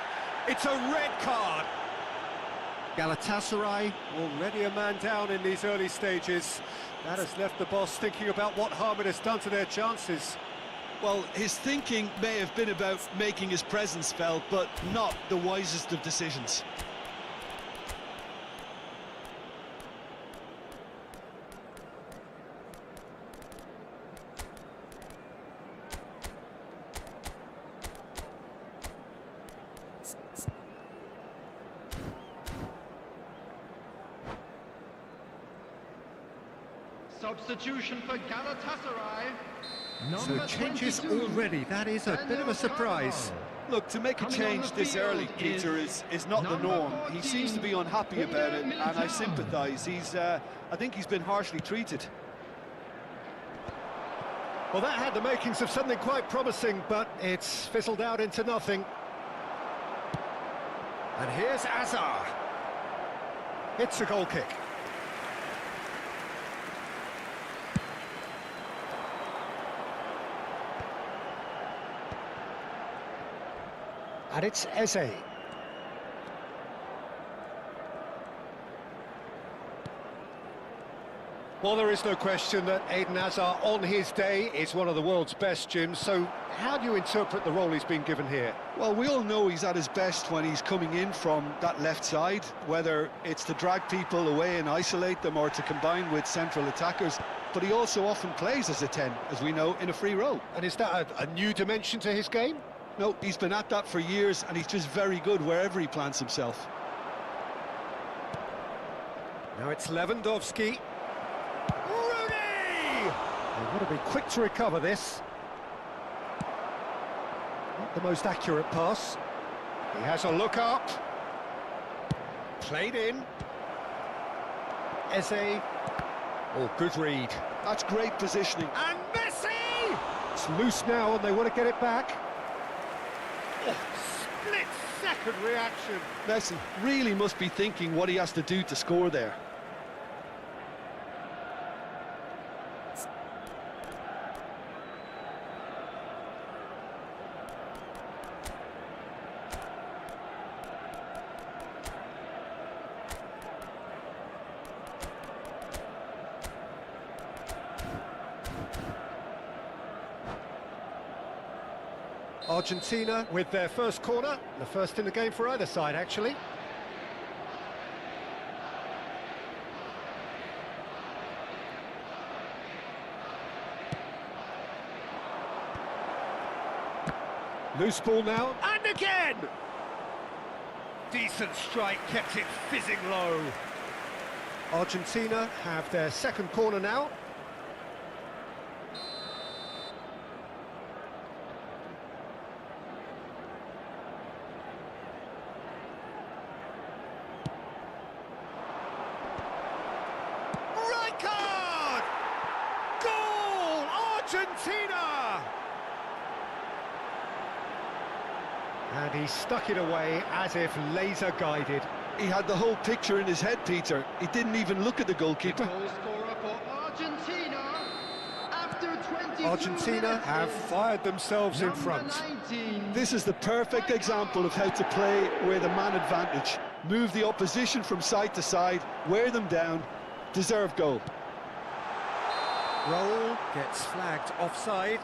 It's a red card. Galatasaray already a man down in these early stages. That has left the boss thinking about what harm it has done to their chances. Well, his thinking may have been about making his presence felt, but not the wisest of decisions. Substitution for Galatasaray. So Number changes 22. already. That is a bit of a surprise. Look, to make a Coming on change the this field early, Peter, is not the number norm. 14, He seems to be unhappy about it, and I Militao. sympathise. I think he's been harshly treated. Well, that had the makings of something quite promising, but it's fizzled out into nothing. And here's Azar. It's a goal kick. And it's Eze. Well, there is no question that Eden Hazard, on his day, is one of the world's best, Jim. So how do you interpret the role he's been given here? Well, we all know he's at his best when he's coming in from that left side, whether it's to drag people away and isolate them or to combine with central attackers. But he also often plays as a 10, as we know, in a free role. And is that a new dimension to his game? No, he's been at that for years, and he's just very good wherever he plants himself. Now it's Lewandowski. Rooney! They've got to be quick to recover this. Not the most accurate pass. He has a look up. Played in. Eze. Oh, good read. That's great positioning. And Messi! It's loose now and they want to get it back. Oh, split-second reaction. Messi really must be thinking what he has to do to score there. Argentina with their first corner, the first in the game for either side, actually. Loose ball now, and again! Decent strike, kept it fizzing low. Argentina have their second corner now. Right card! Goal! Argentina! And he stuck it away as if laser guided. He had the whole picture in his head, Peter. He didn't even look at the goalkeeper. Goal scorer for Argentina after 22 Argentina minutes have is fired themselves in number front. 19. This is the perfect example of how to play with a man advantage. Move the opposition from side to side, wear them down, deserve goal. Raul gets flagged offside.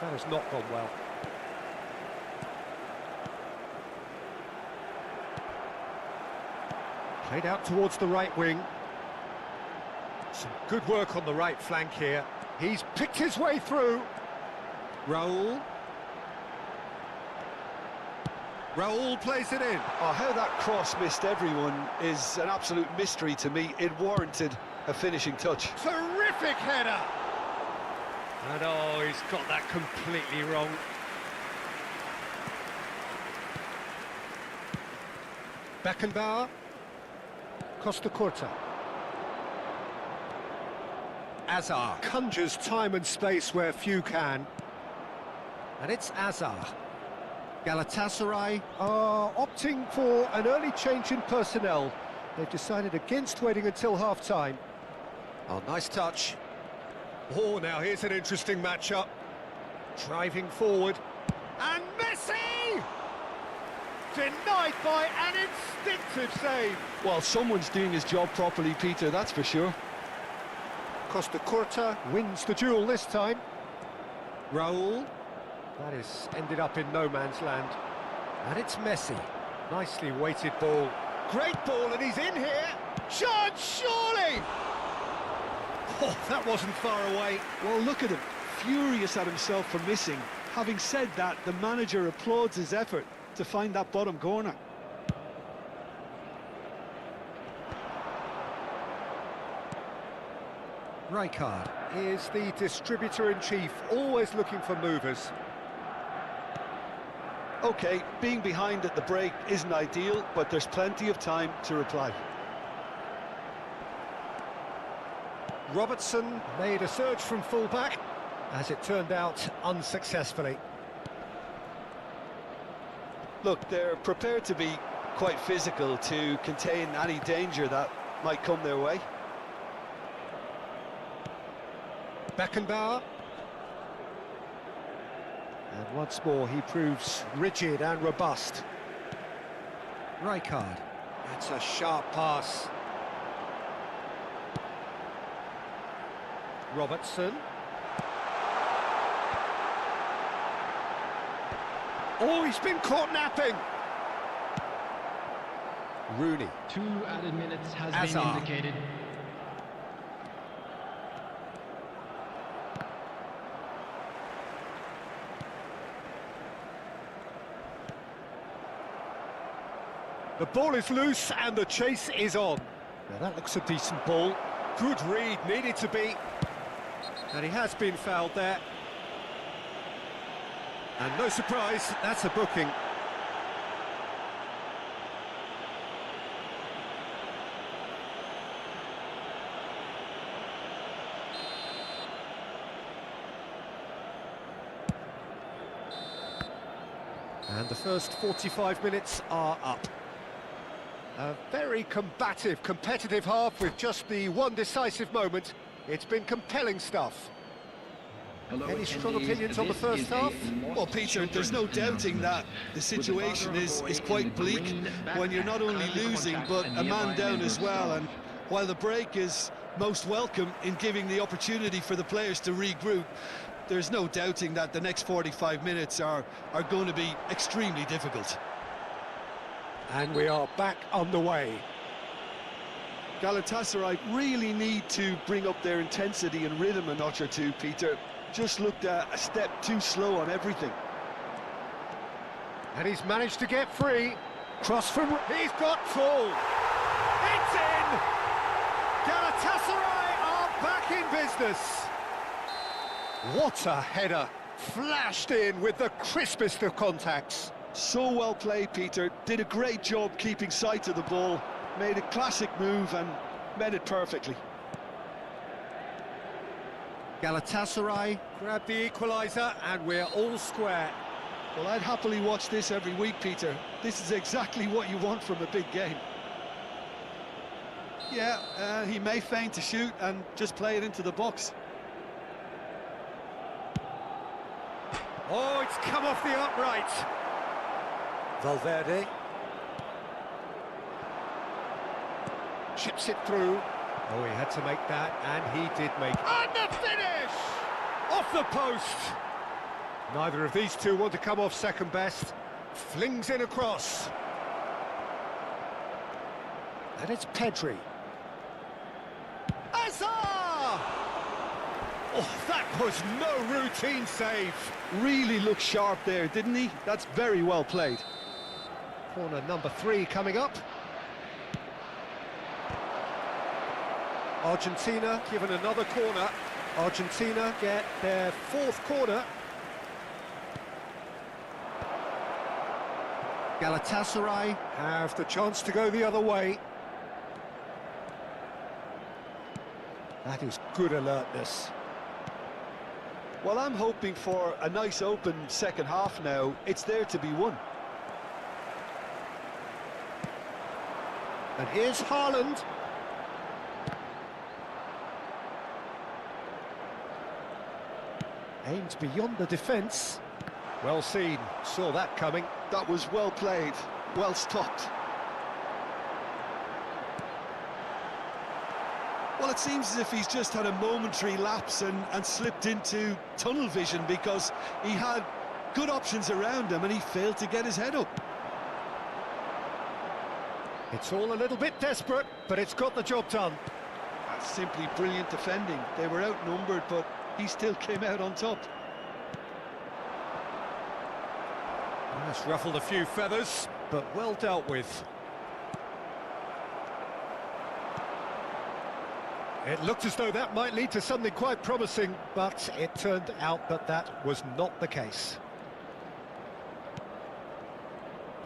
That has not gone well. Played out towards the right wing. Some good work on the right flank here. He's picked his way through. Raul. Raul plays it in. Oh, how that cross missed everyone is an absolute mystery to me. It warranted a finishing touch. Terrific header! And oh, he's got that completely wrong. Beckenbauer. Costa Curta. Azar conjures time and space where few can. And it's Azar. Galatasaray are opting for an early change in personnel. They've decided against waiting until half-time. Oh, nice touch. Oh, now here's an interesting matchup. Driving forward. And Messi! Denied by an instinctive save. Well, someone's doing his job properly, Peter, that's for sure. Costa Curta wins the duel this time. Raul. That is ended up in no man's land. And it's Messi. Nicely weighted ball. Great ball, and he's in here. Chance, surely! Oh, that wasn't far away. Well, look at him, furious at himself for missing. Having said that, the manager applauds his effort to find that bottom corner. Rijkaard is the distributor-in-chief, always looking for movers. OK, being behind at the break isn't ideal, but there's plenty of time to reply. Robertson made a surge from full-back, as it turned out unsuccessfully. Look, they're prepared to be quite physical to contain any danger that might come their way. Beckenbauer. And once more he proves rigid and robust. Rijkaard. That's a sharp pass. Robertson. Oh, he's been caught napping. Rooney. 2 added minutes has Azar. been indicated. The ball is loose and the chase is on. Now that looks a decent ball. Good read, needed to be. And he has been fouled there. And no surprise, that's a booking. And the first 45 minutes are up. A very combative, competitive half with just the one decisive moment. It's been compelling stuff. Any strong opinions on the first half? Well, Peter, there's no doubting that the situation is quite bleak when you're not only losing, but a man down as well. And while the break is most welcome in giving the opportunity for the players to regroup, there's no doubting that the next 45 minutes are going to be extremely difficult. And we are back underway. Galatasaray really need to bring up their intensity and rhythm a notch or two, Peter. Just looked a step too slow on everything. And he's managed to get free. Cross from... He's got full. It's in! Galatasaray are back in business. What a header. Flashed in with the crispest of contacts. So well played, Peter. Did a great job keeping sight of the ball. Made a classic move and met it perfectly. Galatasaray grab the equaliser and we're all square. Well, I'd happily watch this every week, Peter. This is exactly what you want from a big game. Yeah, he may feign to shoot and just play it into the box. Oh, it's come off the upright. Valverde. Chips it through. Oh, he had to make that, and he did make it. And the finish! Off the post! Neither of these two want to come off second best. Flings in across. And it's Pedri. Azar! Oh, that was no routine save. Really looked sharp there, didn't he? That's very well played. Corner number 3 coming up. Argentina given another corner. Argentina get their 4th corner. Galatasaray have the chance to go the other way. That is good alertness. Well, I'm hoping for a nice open second half now. It's there to be won. And here's Haaland. Aimed beyond the defence. Well seen, saw that coming. That was well played, well stopped. Well, it seems as if he's just had a momentary lapse and slipped into tunnel vision, because he had good options around him and he failed to get his head up. It's all a little bit desperate, but it's got the job done. That's simply brilliant defending. They were outnumbered, but he still came out on top. That's ruffled a few feathers, but well dealt with. It looked as though that might lead to something quite promising, but it turned out that that was not the case.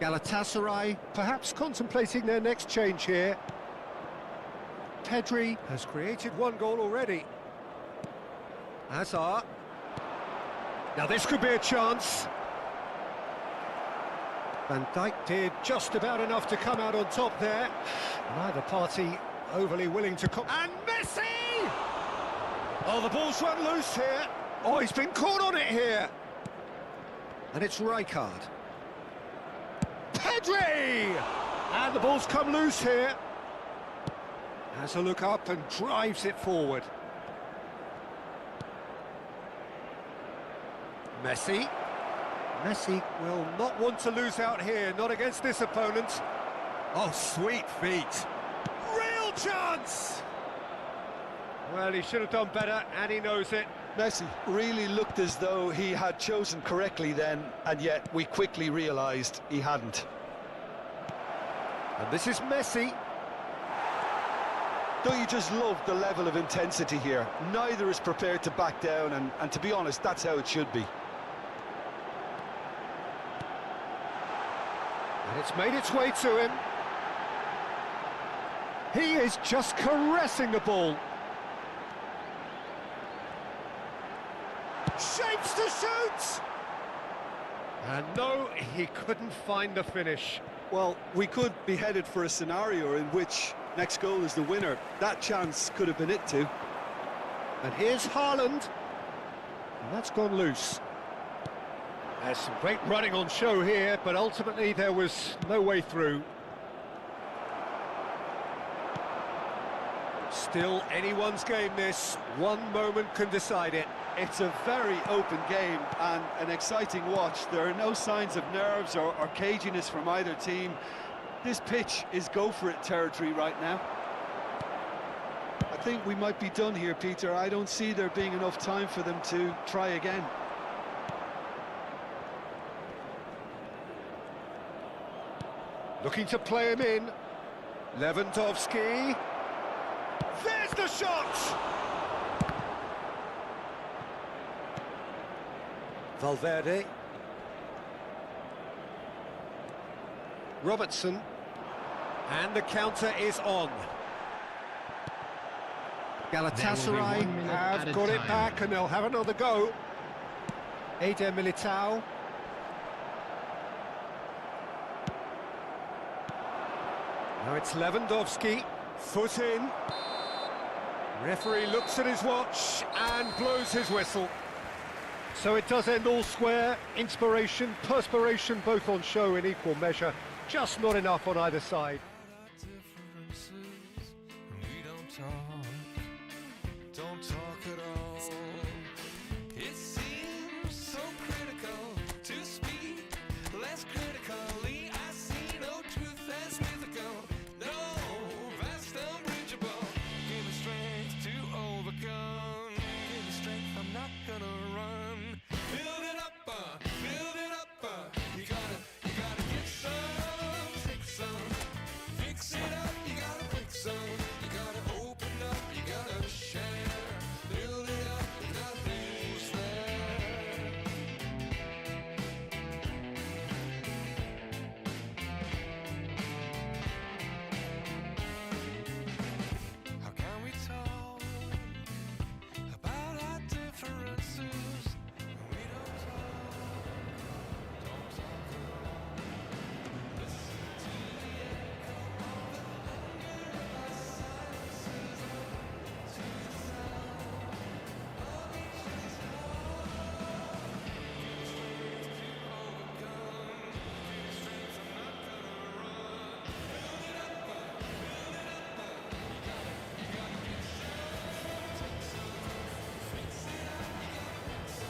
Galatasaray perhaps contemplating their next change here. Pedri has created 1 goal already. Hazard. Now this could be a chance. Van Dijk did just about enough to come out on top there. Neither party overly willing to... And Messi! Oh, the ball's run loose here. Oh, he's been caught on it here. And it's Rijkaard. Pedri! And the ball's come loose here. Has a look up and drives it forward. Messi. Messi will not want to lose out here, not against this opponent. Oh, sweet feet. Real chance! Well, he should have done better, and he knows it. Messi really looked as though he had chosen correctly then, and yet we quickly realised he hadn't. And this is Messi. Don't you just love the level of intensity here? Neither is prepared to back down, and to be honest, that's how it should be. And it's made its way to him. He is just caressing the ball. Shapes to shoot! And no, he couldn't find the finish. Well, we could be headed for a scenario in which next goal is the winner. That chance could have been it too. And here's Haaland. And that's gone loose. There's some great running on show here, but ultimately there was no way through. Still anyone's game this. One moment can decide it. It's a very open game and an exciting watch. There are no signs of nerves or caginess from either team. This pitch is go-for-it territory right now. I think we might be done here, Peter. I don't see there being enough time for them to try again. Looking to play him in. Lewandowski. There's the shot! Valverde. Robertson. And the counter is on. Galatasaray have got it back and they'll have another go. Eder Militao. Now it's Lewandowski, foot in. Referee looks at his watch and blows his whistle. So it does end all square. Inspiration, perspiration, both on show in equal measure. Just not enough on either side. Don't talk at all. It seems so critical to speak less critically. I see no truth as mythical. No, vast unbridgeable. Give me strength to overcome. Give me strength, I'm not gonna run. Build it up, build it up. You gotta get some, take some. Fix it up, you gotta fix some. You gotta open up, you gotta share. Build it up, nothing's there. How can we talk about our differences when we don't talk? Don't talk at all. Listen to the echo of the hunger of our silences. To the sound of each other's heart. Give me strength to overcome. Give me strength, I'm not gonna run. Build it up, build it up. You gotta get some, take some. Fix it up, you gotta fix some. You gotta open up, you gotta share. Build it up, nothing's there. You gotta get some, take some. Pull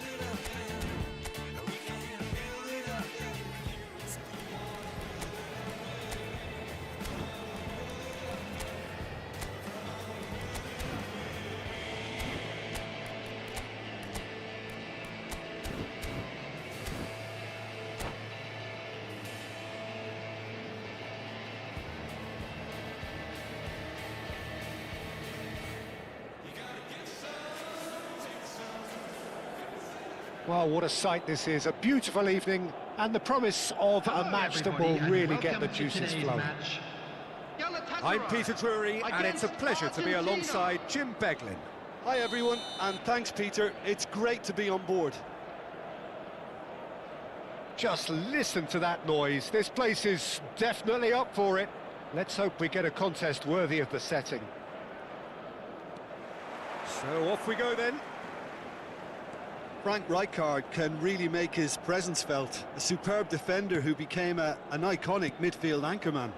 it up, build it up, yeah. We can build it up, yeah. Well, what a sight this is. A beautiful evening and the promise of a match that will really get the juices flowing. I'm Peter Drury and it's a pleasure to be alongside Jim Beglin. Hi everyone, and thanks Peter. It's great to be on board. Just listen to that noise. This place is definitely up for it. Let's hope we get a contest worthy of the setting. So off we go then. Frank Rijkaard can really make his presence felt. A superb defender who became an iconic midfield anchorman.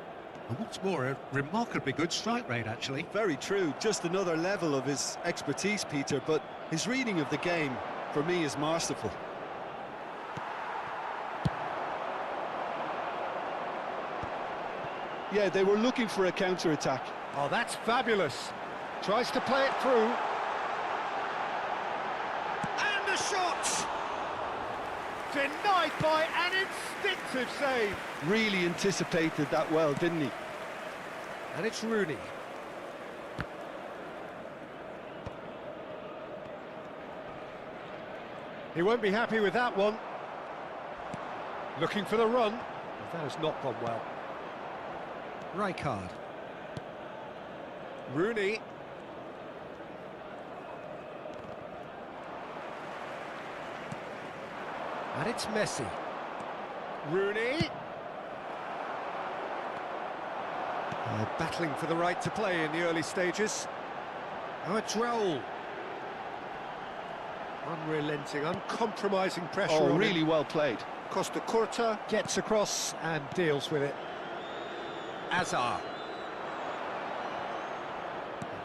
And what's more, a remarkably good strike rate, actually. Very true, just another level of his expertise, Peter, but his reading of the game, for me, is masterful. Yeah, they were looking for a counter-attack. Oh, that's fabulous. Tries to play it through. And the shot! Denied by an instinctive save. Really anticipated that well, didn't he? And it's Rooney. He won't be happy with that one. Looking for the run. That has not gone well. Rijkaard. Rooney. And it's Messi. Rooney. Battling for the right to play in the early stages. Now it's Raul. Unrelenting, uncompromising pressure Oh, on really him. well played. Costa Curta gets across and deals with it. Azar.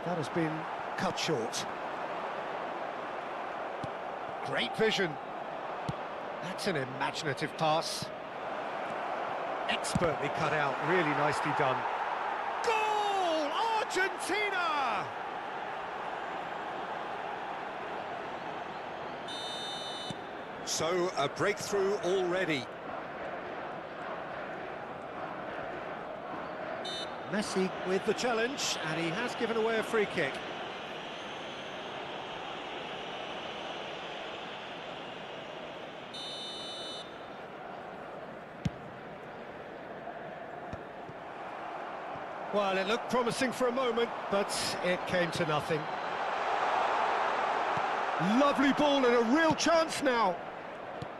That has been cut short. Great vision. That's an imaginative pass. Expertly cut out, really nicely done. Goal! Argentina! So, a breakthrough already. Messi with the challenge, and he has given away a free kick. Well, it looked promising for a moment, but it came to nothing. Lovely ball and a real chance now.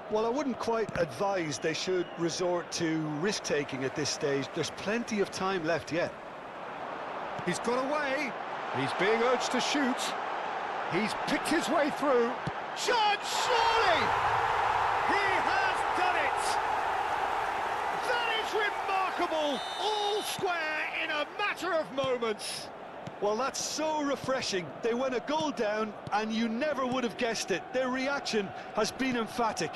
Well, I wouldn't quite advise they should resort to risk-taking at this stage. There's plenty of time left yet. He's got away. He's being urged to shoot. He's picked his way through. Chance, surely! He has done it! That is remarkable! All square in a matter of moments. Well, that's so refreshing. They went a goal down, and you never would have guessed it. Their reaction has been emphatic.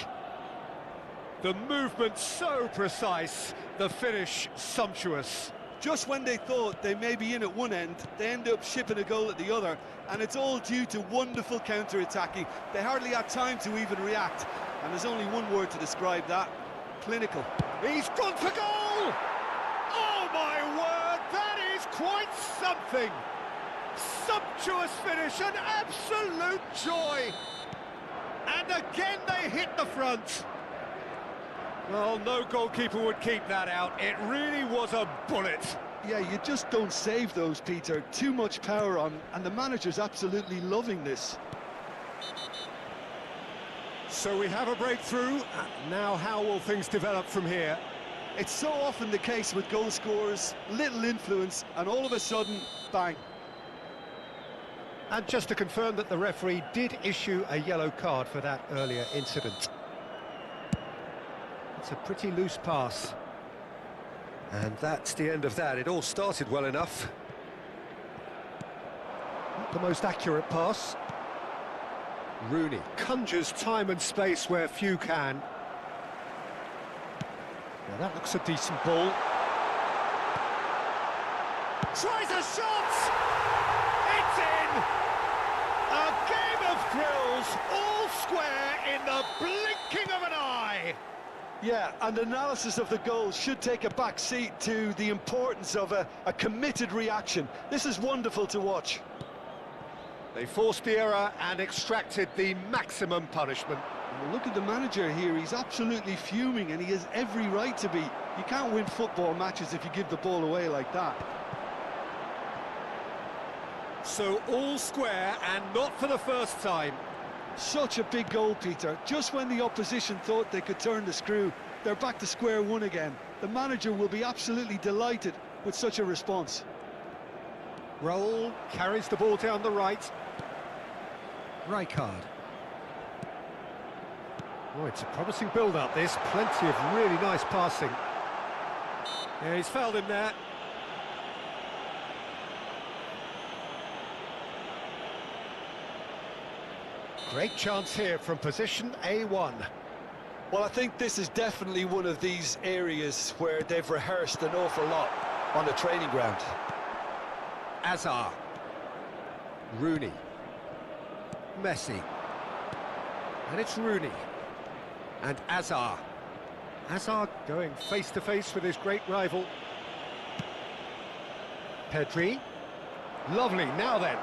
The movement so precise, the finish sumptuous. Just when they thought they may be in at one end, they end up shipping a goal at the other, and it's all due to wonderful counter-attacking. They hardly had time to even react, and there's only one word to describe that: clinical. He's gone for goal! Oh my word, that is quite something! Sumptuous finish, an absolute joy! And again they hit the front. Well, no goalkeeper would keep that out. It really was a bullet. Yeah, you just don't save those, Peter. Too much power on, and the manager's absolutely loving this. So we have a breakthrough. Now how will things develop from here? It's so often the case with goal scorers, little influence, and all of a sudden, bang. And just to confirm that the referee did issue a yellow card for that earlier incident. It's a pretty loose pass. And that's the end of that. It all started well enough. Not the most accurate pass. Rooney conjures time and space where few can. Now that looks a decent ball. Tries a shot! It's in! A game of thrills, all square in the blinking of an eye! Yeah, and analysis of the goal should take a back seat to the importance of a committed reaction. This is wonderful to watch. They forced the error and extracted the maximum punishment. Well, look at the manager here. He's absolutely fuming, and he has every right to be. You can't win football matches if you give the ball away like that. So all square, and not for the first time. Such a big goal, Peter. Just when the opposition thought they could turn the screw, they're back to square one again. The manager will be absolutely delighted with such a response. Raul carries the ball down the right. Rijkaard. Oh, it's a promising build-up, this. Plenty of really nice passing. Yeah, he's fouled him there. Great chance here from position A1. Well, I think this is definitely one of these areas where they've rehearsed an awful lot on the training ground. Azar. Rooney. Messi. And it's Rooney. And Azar. Azar going face-to-face with his great rival. Pedri. Lovely, now then.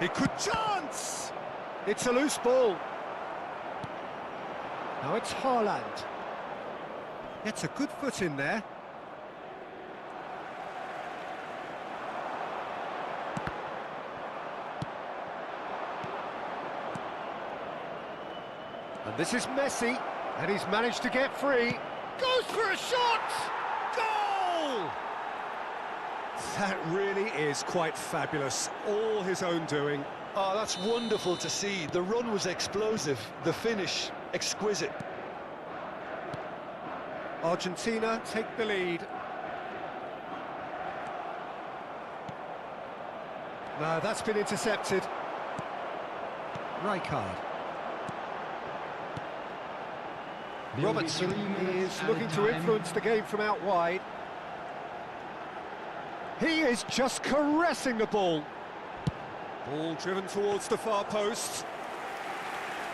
He could chance! It's a loose ball. Now it's Haaland. Gets a good foot in there. And this is Messi, and he's managed to get free. Goes for a shot! Goal! That really is quite fabulous. All his own doing. Oh, that's wonderful to see. The run was explosive, the finish exquisite. Argentina take the lead. No, that's been intercepted. Rijkaard. Robertson is looking to influence the game from out wide. He is just caressing the ball. Ball driven towards the far post.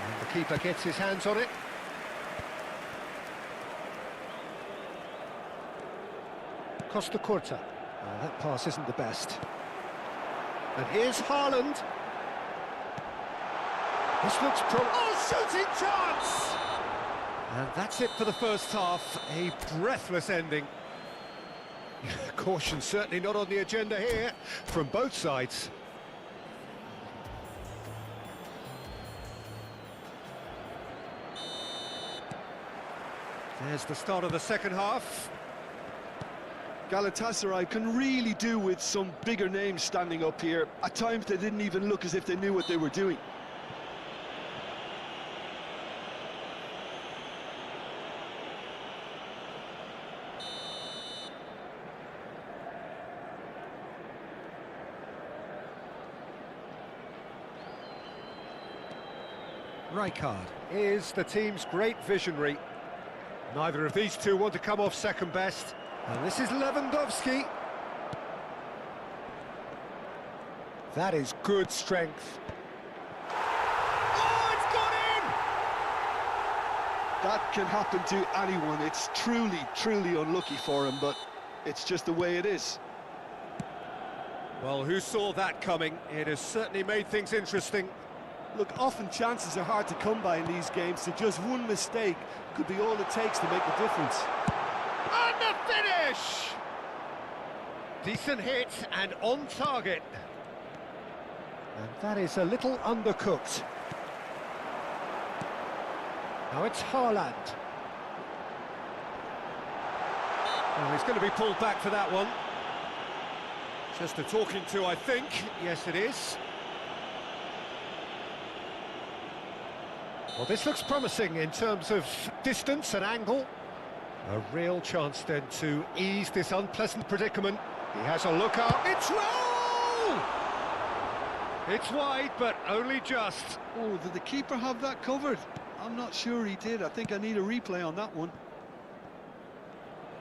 And the keeper gets his hands on it. Costa Curta. Oh, that pass isn't the best. And here's Haaland. This looks shooting chance! And that's it for the first half. A breathless ending. Caution certainly not on the agenda here from both sides. There's the start of the second half. Galatasaray can really do with some bigger names standing up here. At times they didn't even look as if they knew what they were doing. Rijkaard is the team's great visionary. Neither of these two want to come off second best. And this is Lewandowski. That is good strength. Oh, it's gone in! That can happen to anyone. It's truly, truly unlucky for him, but it's just the way it is. Well, who saw that coming? It has certainly made things interesting. Look, often chances are hard to come by in these games, so just one mistake could be all it takes to make the difference. And the finish! Decent hit and on target. And that is a little undercooked. Now it's Haaland. Oh, he's going to be pulled back for that one. Just a talking to, I think. Yes, it is. Well, this looks promising in terms of distance and angle. A real chance then to ease this unpleasant predicament. He has a look up. It's roll! It's wide, but only just. Oh, did the keeper have that covered? I'm not sure he did. I think I need a replay on that one.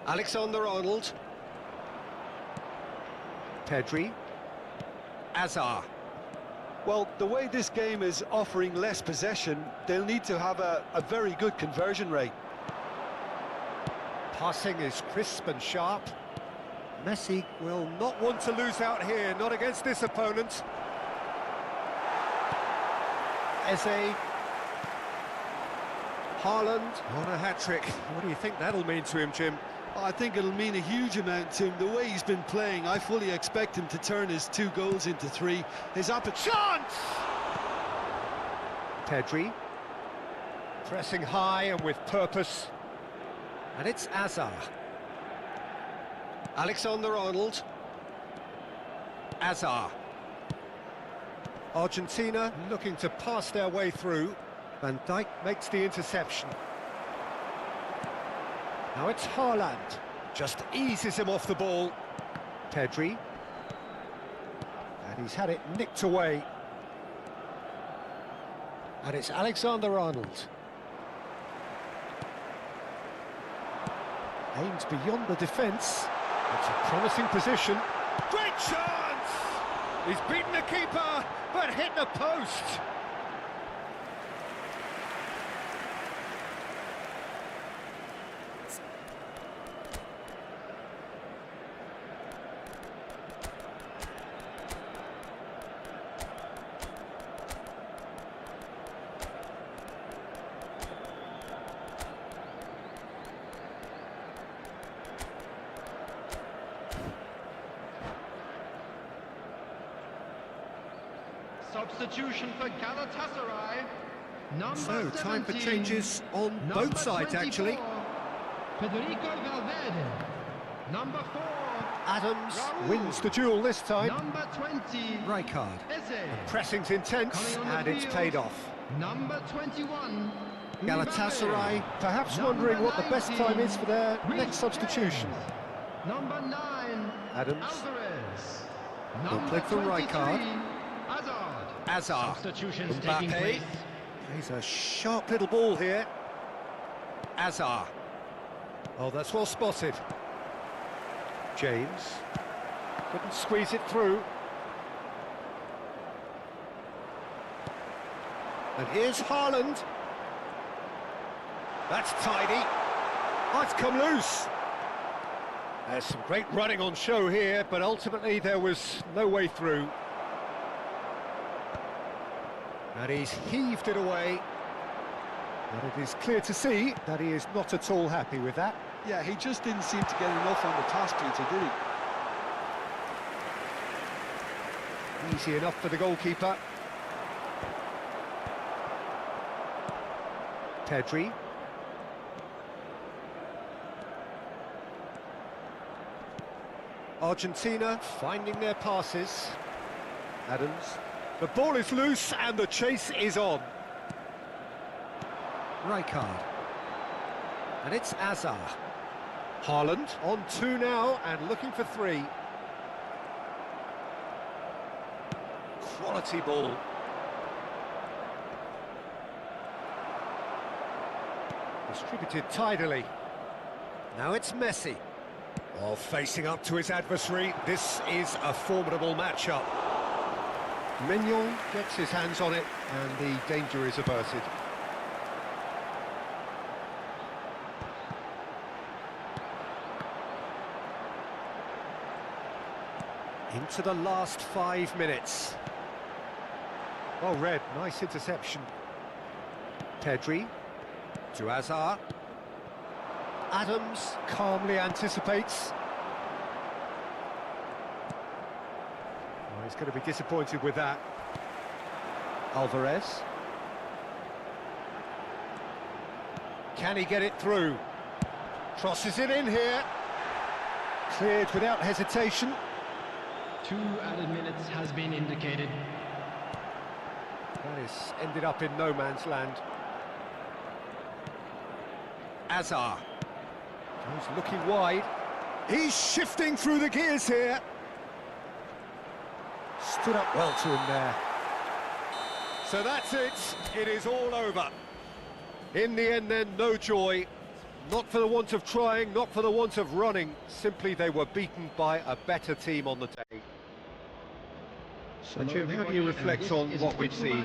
Alexander-Arnold. Pedri. Azar. Well, the way this game is offering less possession, they'll need to have a very good conversion rate. Passing is crisp and sharp. Messi will not want to lose out here, not against this opponent. Eze. Haaland on a hat-trick. What do you think that'll mean to him, Jim? I think it'll mean a huge amount to him. The way he's been playing, I fully expect him to turn his 2 goals into 3. His chance! Pedri. Pressing high and with purpose. And it's Azar. Alexander-Arnold. Azar. Argentina looking to pass their way through. Van Dijk makes the interception. Now it's Haaland. Just eases him off the ball. Pedri. And he's had it nicked away. And it's Alexander-Arnold. Aims beyond the defence. It's a promising position. Great chance! He's beaten the keeper, but hit the post. Substitution for Galatasaray. Number So, time for 17, changes on both sides, 24, actually. Federico Valverde. Number 4. Adams Raul. wins the duel this time. Number 20. Rijkaard. Eze. Pressing's intense, Coming on the and it's field. paid off. Number 21. Galatasaray, Mbappe. perhaps Number wondering what the best 19. time is for their Reece next substitution. James. Number 9. Adams. Alvarez. Well Number played for 23. Rijkaard. Hazard. Hazard. Substitutions taking Mbappe. place. He's a sharp little ball here. Hazard. Oh, that's well spotted. James. Couldn't squeeze it through. And here's Haaland. That's tidy. Oh, it's come loose. There's some great running on show here, but ultimately there was no way through. And he's heaved it away. But it is clear to see that he is not at all happy with that. Yeah, he just didn't seem to get enough on the pass, Peter, did he? Easy enough for the goalkeeper. Pedri. Argentina finding their passes. Adams. The ball is loose and the chase is on. Rijkaard. And it's Hazard. Haaland on 2 now and looking for 3. Quality ball. Distributed tidily. Now it's Messi. Oh, facing up to his adversary, this is a formidable matchup. Mignon gets his hands on it and the danger is averted. Into the last 5 minutes. Well read, nice interception. Pedri to Hazard. Adams calmly anticipates. Oh, he's going to be disappointed with that. Alvarez. Can he get it through? Crosses it in here. Cleared without hesitation. 2 added minutes has been indicated. That is ended up in no man's land. Hazard. He's looking wide. He's shifting through the gears here. Stood up well to him there. So that's it. It is all over. In the end then, no joy. Not for the want of trying, not for the want of running. Simply they were beaten by a better team on the day. So Jim, how do you reflect on what we've seen?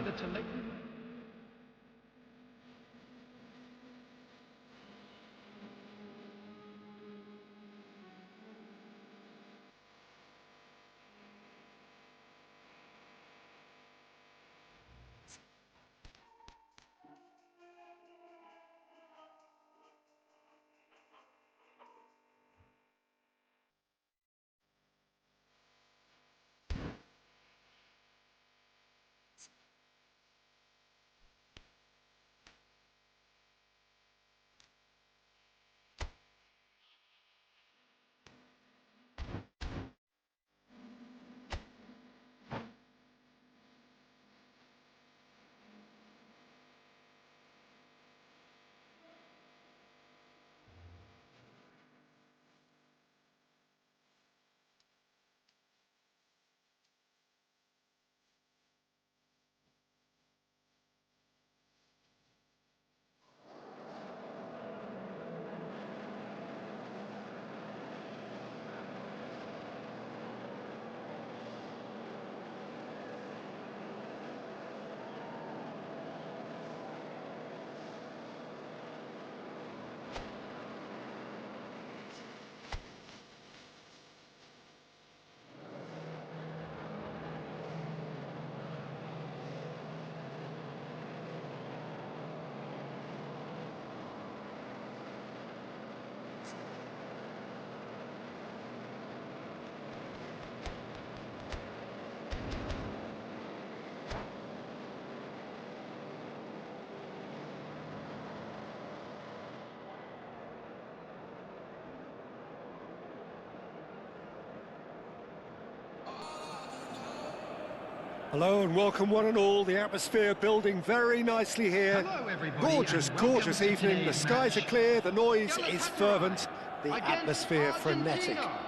Hello and welcome one and all. The atmosphere building very nicely here. Hello, everybody, Gorgeous, and welcome gorgeous to evening. The today's skies are match. clear, the noise Yellow is card fervent, the against atmosphere frenetic. Argentina.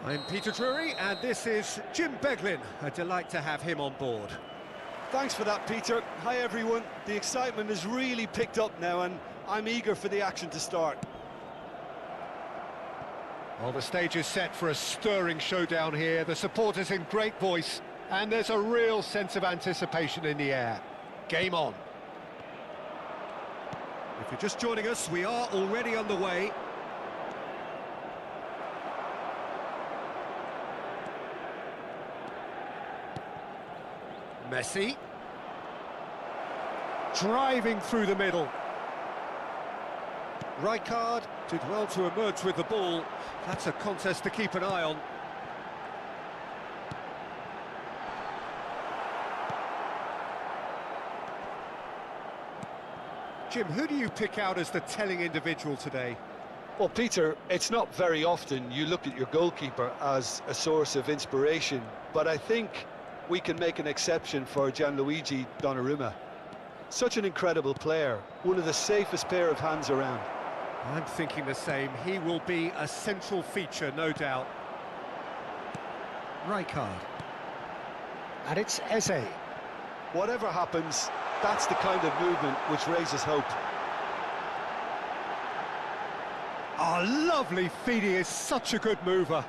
I'm Peter Drury and this is Jim Beglin. A delight to have him on board. Thanks for that, Peter. Hi, everyone. The excitement has really picked up now, and I'm eager for the action to start. Well, the stage is set for a stirring showdown here. The supporters in great voice, and there's a real sense of anticipation in the air. Game on. If you're just joining us, we are already underway. Messi. Driving through the middle. Rijkaard did well to emerge with the ball. That's a contest to keep an eye on. Jim, who do you pick out as the telling individual today? Well, Peter, it's not very often you look at your goalkeeper as a source of inspiration, but I think we can make an exception for Gianluigi Donnarumma. Such an incredible player, one of the safest pair of hands around. I'm thinking the same. He will be a central feature, no doubt. Rijkaard. And it's Eze. Whatever happens, that's the kind of movement which raises hope. Oh, lovely feed. He is such a good mover.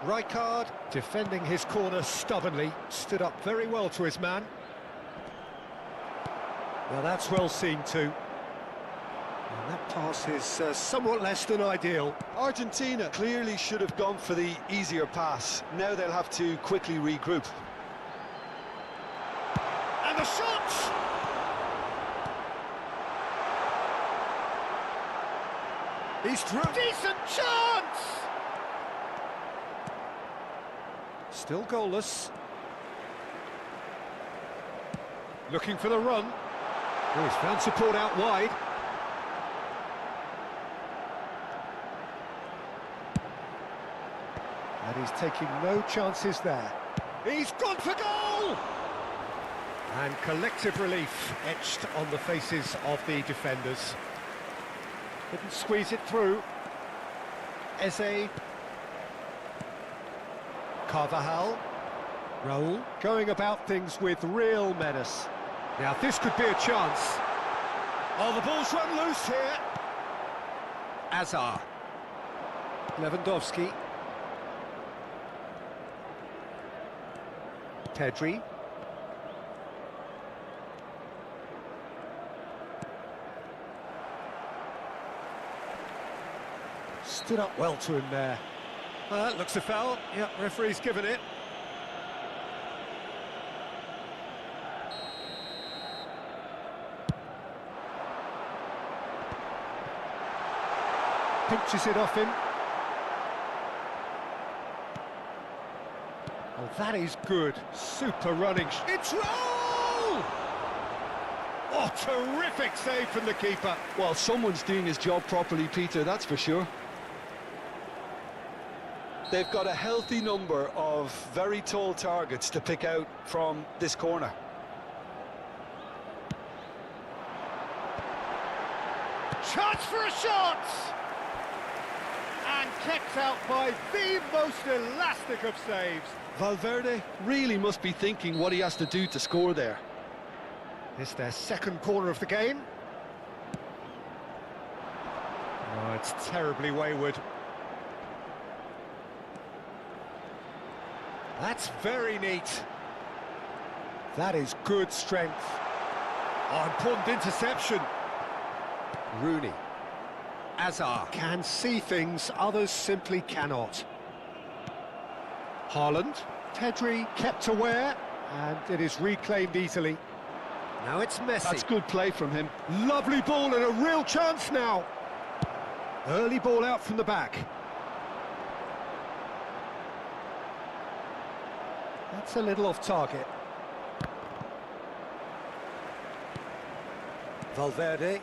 Rijkaard defending his corner stubbornly, stood up very well to his man. Well, that's well seen too. And that pass is somewhat less than ideal. Argentina clearly should have gone for the easier pass. Now they'll have to quickly regroup. And the shot! He's through. Decent chance! Still goalless. Looking for the run. Oh, he's found support out wide. And he's taking no chances there. He's gone for goal! And collective relief etched on the faces of the defenders. Couldn't squeeze it through. Eze. Carvajal. Raul going about things with real menace. Now this could be a chance. Oh, the ball's run loose here. Azar. Lewandowski. Pedri. Stood up well to him there. That looks a foul. Yep, referee's given it. Pinches it off him. Oh, that is good. Super running. It's Raul! Oh, terrific save from the keeper. Well, someone's doing his job properly, Peter, that's for sure. They've got a healthy number of very tall targets to pick out from this corner. Chance for a shot! And kept out by the most elastic of saves. Valverde really must be thinking what he has to do to score there. It's their second corner of the game. Oh, it's terribly wayward. That's very neat. That is good strength. Oh, important interception. Rooney. Azar can see things others simply cannot. Haaland. Pedri kept aware, and it is reclaimed easily. Now it's Messi. That's good play from him. Lovely ball and a real chance now. Early ball out from the back. That's a little off target. Valverde.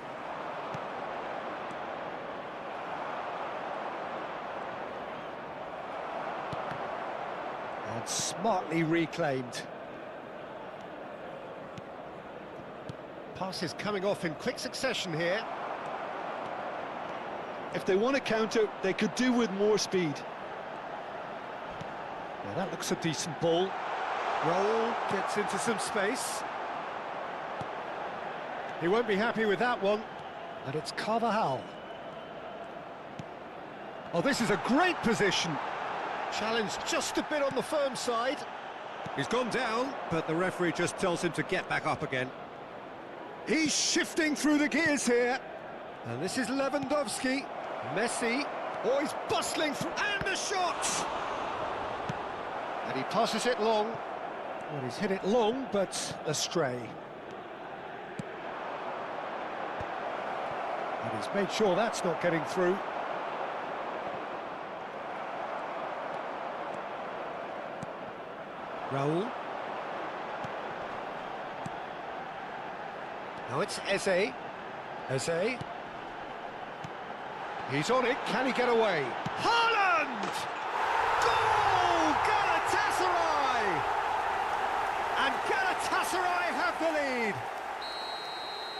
And smartly reclaimed. Passes coming off in quick succession here. If they want to counter, they could do with more speed. Now that looks a decent ball. Raul gets into some space. He won't be happy with that one. And it's Carvajal. Oh, this is a great position. Challenged just a bit on the firm side. He's gone down, but the referee just tells him to get back up again. He's shifting through the gears here. And this is Lewandowski. Messi. Oh, he's bustling through. And the shot! And he passes it long. Well, he's hit it long, but astray. And he's made sure that's not getting through. Raul. Now it's Eze. Eze. He's on it. Can he get away? Haaland! Goal! Galatasaray! And Galatasaray have the lead.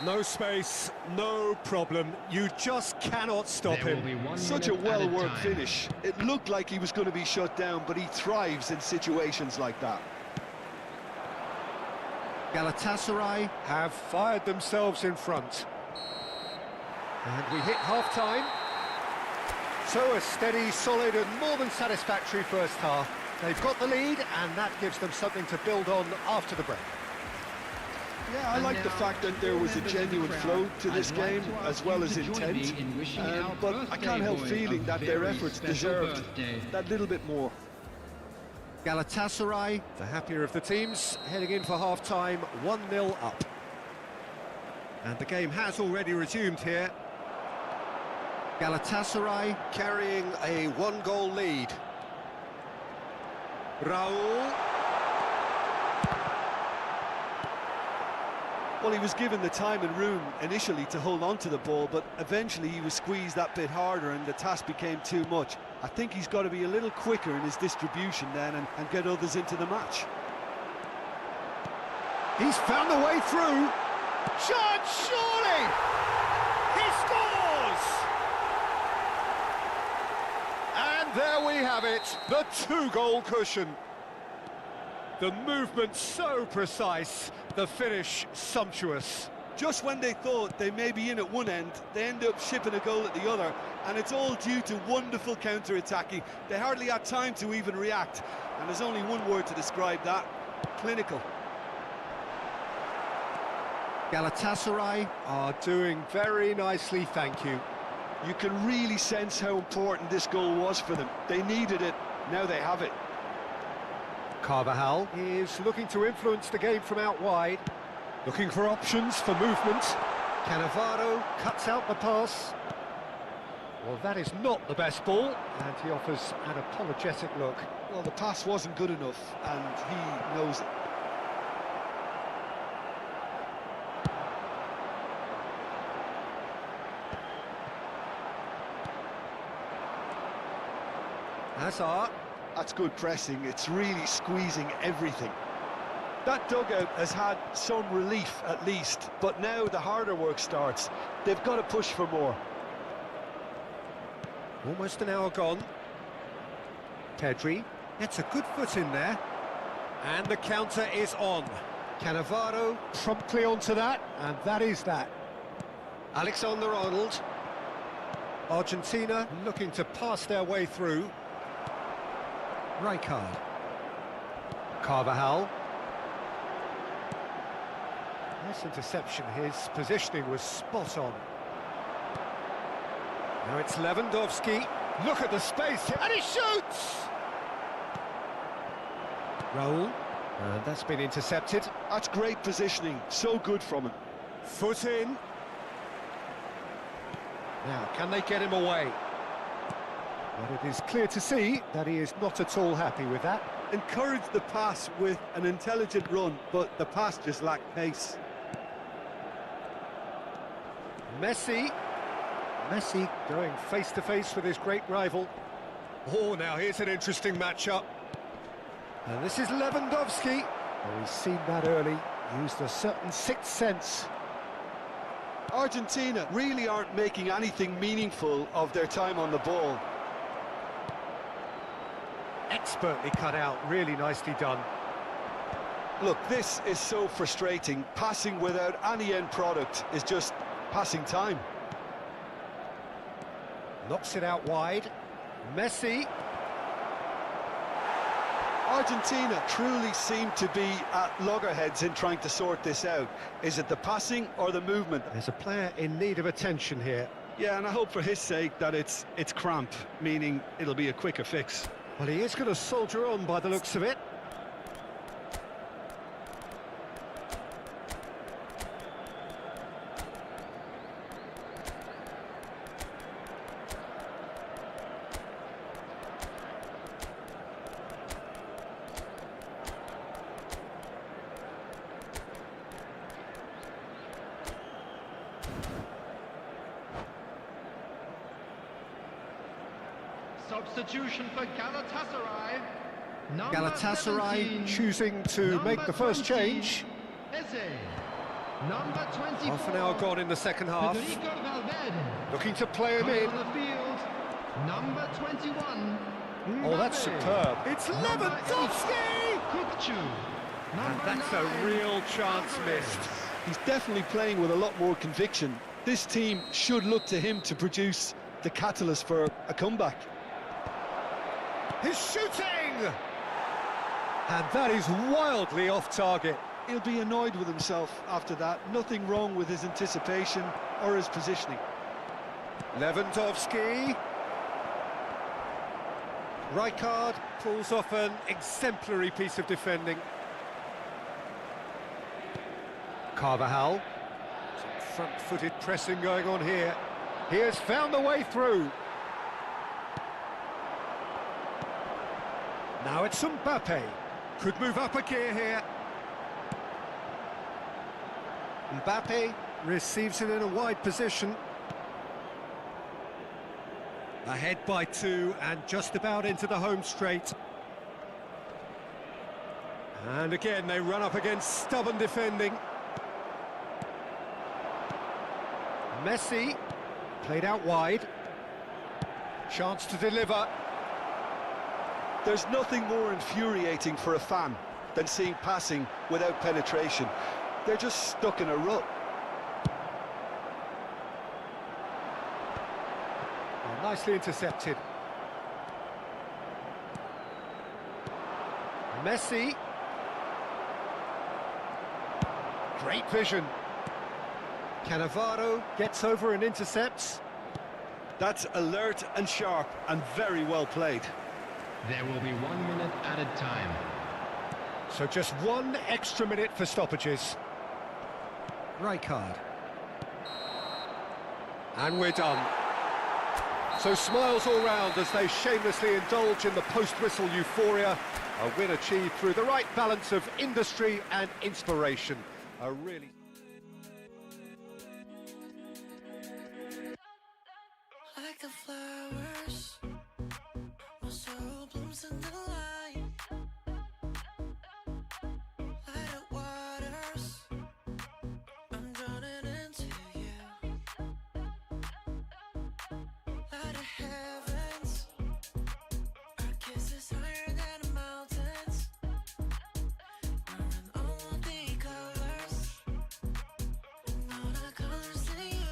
No space, no problem. You just cannot stop There will him. be 1 Such a minute at well-worked time. finish. It looked like he was going to be shut down, but he thrives in situations like that. Galatasaray have fired themselves in front. And we hit half-time. So a steady, solid and more than satisfactory first half. They've got the lead and that gives them something to build on after the break. Yeah, I like the fact that there was a genuine flow to this game, as well as intent. But I can't help feeling that their efforts deserved that little bit more. Galatasaray, the happier of the teams, heading in for half-time, 1-0 up. And the game has already resumed here. Galatasaray carrying a 1-goal lead. Raul. Well, he was given the time and room initially to hold on to the ball, but eventually he was squeezed that bit harder and the task became too much. I think he's got to be a little quicker in his distribution then and get others into the match. He's found the way through. Shot, surely! He scores! And there we have it, the 2-goal cushion. The movement so precise, the finish sumptuous. Just when they thought they may be in at one end, they end up shipping a goal at the other, and it's all due to wonderful counter-attacking. They hardly had time to even react, and there's only one word to describe that: clinical. Galatasaray are doing very nicely, thank you. You can really sense how important this goal was for them. They needed it, now they have it. Carvajal is looking to influence the game from out wide. Looking for options for movement. Cannavaro cuts out the pass. Well, that is not the best ball, and he offers an apologetic look. Well, the pass wasn't good enough, and he knows it. Hazard. That's good pressing. It's really squeezing everything. That dugout has had some relief at least, but now the harder work starts. They've got to push for more. Almost an hour gone. Pedri gets a good foot in there. And the counter is on. Cannavaro promptly onto that, and that is that. Alexander-Arnold. Argentina looking to pass their way through. Rijkaard. Carvajal. Nice interception, his positioning was spot on. Now it's Lewandowski. Look at the space, and he shoots! Raul, and that's been intercepted. That's great positioning, so good from him. Foot in. Now, can they get him away? But it is clear to see that he is not at all happy with that. Encouraged the pass with an intelligent run, but the pass just lacked pace. Messi. Messi going face-to-face with his great rival. Oh, now here's an interesting matchup. And this is Lewandowski. Oh, he's seen that early, used a certain sixth sense. Argentina really aren't making anything meaningful of their time on the ball. Expertly cut out, really nicely done. Look, this is so frustrating. Passing without any end product is just passing time. Knocks it out wide. Messi. Argentina truly seem to be at loggerheads in trying to sort this out. Is it the passing or the movement? There's a player in need of attention here. Yeah, and I hope for his sake that it's cramp, meaning it'll be a quicker fix. Well, he is going to soldier on by the looks of it. Substitution for Galatasaray. Number Galatasaray 17, choosing to make the first 20, change. Eze. Number 24. Half an hour gone in the second half. Federico Valverde. Looking to play him Coming in. on the field. Number 21. Oh, that's Mbappe. superb. It's Number Lewandowski! 8, Kukçu. And Number that's 9, a real chance missed. He's definitely playing with a lot more conviction. This team should look to him to produce the catalyst for a comeback. He's shooting! And that is wildly off target. He'll be annoyed with himself after that. Nothing wrong with his anticipation or his positioning. Lewandowski. Rijkaard pulls off an exemplary piece of defending. Carvajal. Some front-footed pressing going on here. He has found the way through. Now it's Mbappe. Could move up a gear here. Mbappe receives it in a wide position. Ahead by 2 and just about into the home straight. And again, they run up against stubborn defending. Messi, played out wide. Chance to deliver. There's nothing more infuriating for a fan than seeing passing without penetration. They're just stuck in a rut. Oh, nicely intercepted. Messi. Great vision. Cannavaro gets over and intercepts. That's alert and sharp and very well played. There will be 1 minute added time. So just 1 extra minute for stoppages. Rijkaard. And we're done. So smiles all round as they shamelessly indulge in the post-whistle euphoria. A win achieved through the right balance of industry and inspiration. A really... Like the flowers, my soul blooms in the light.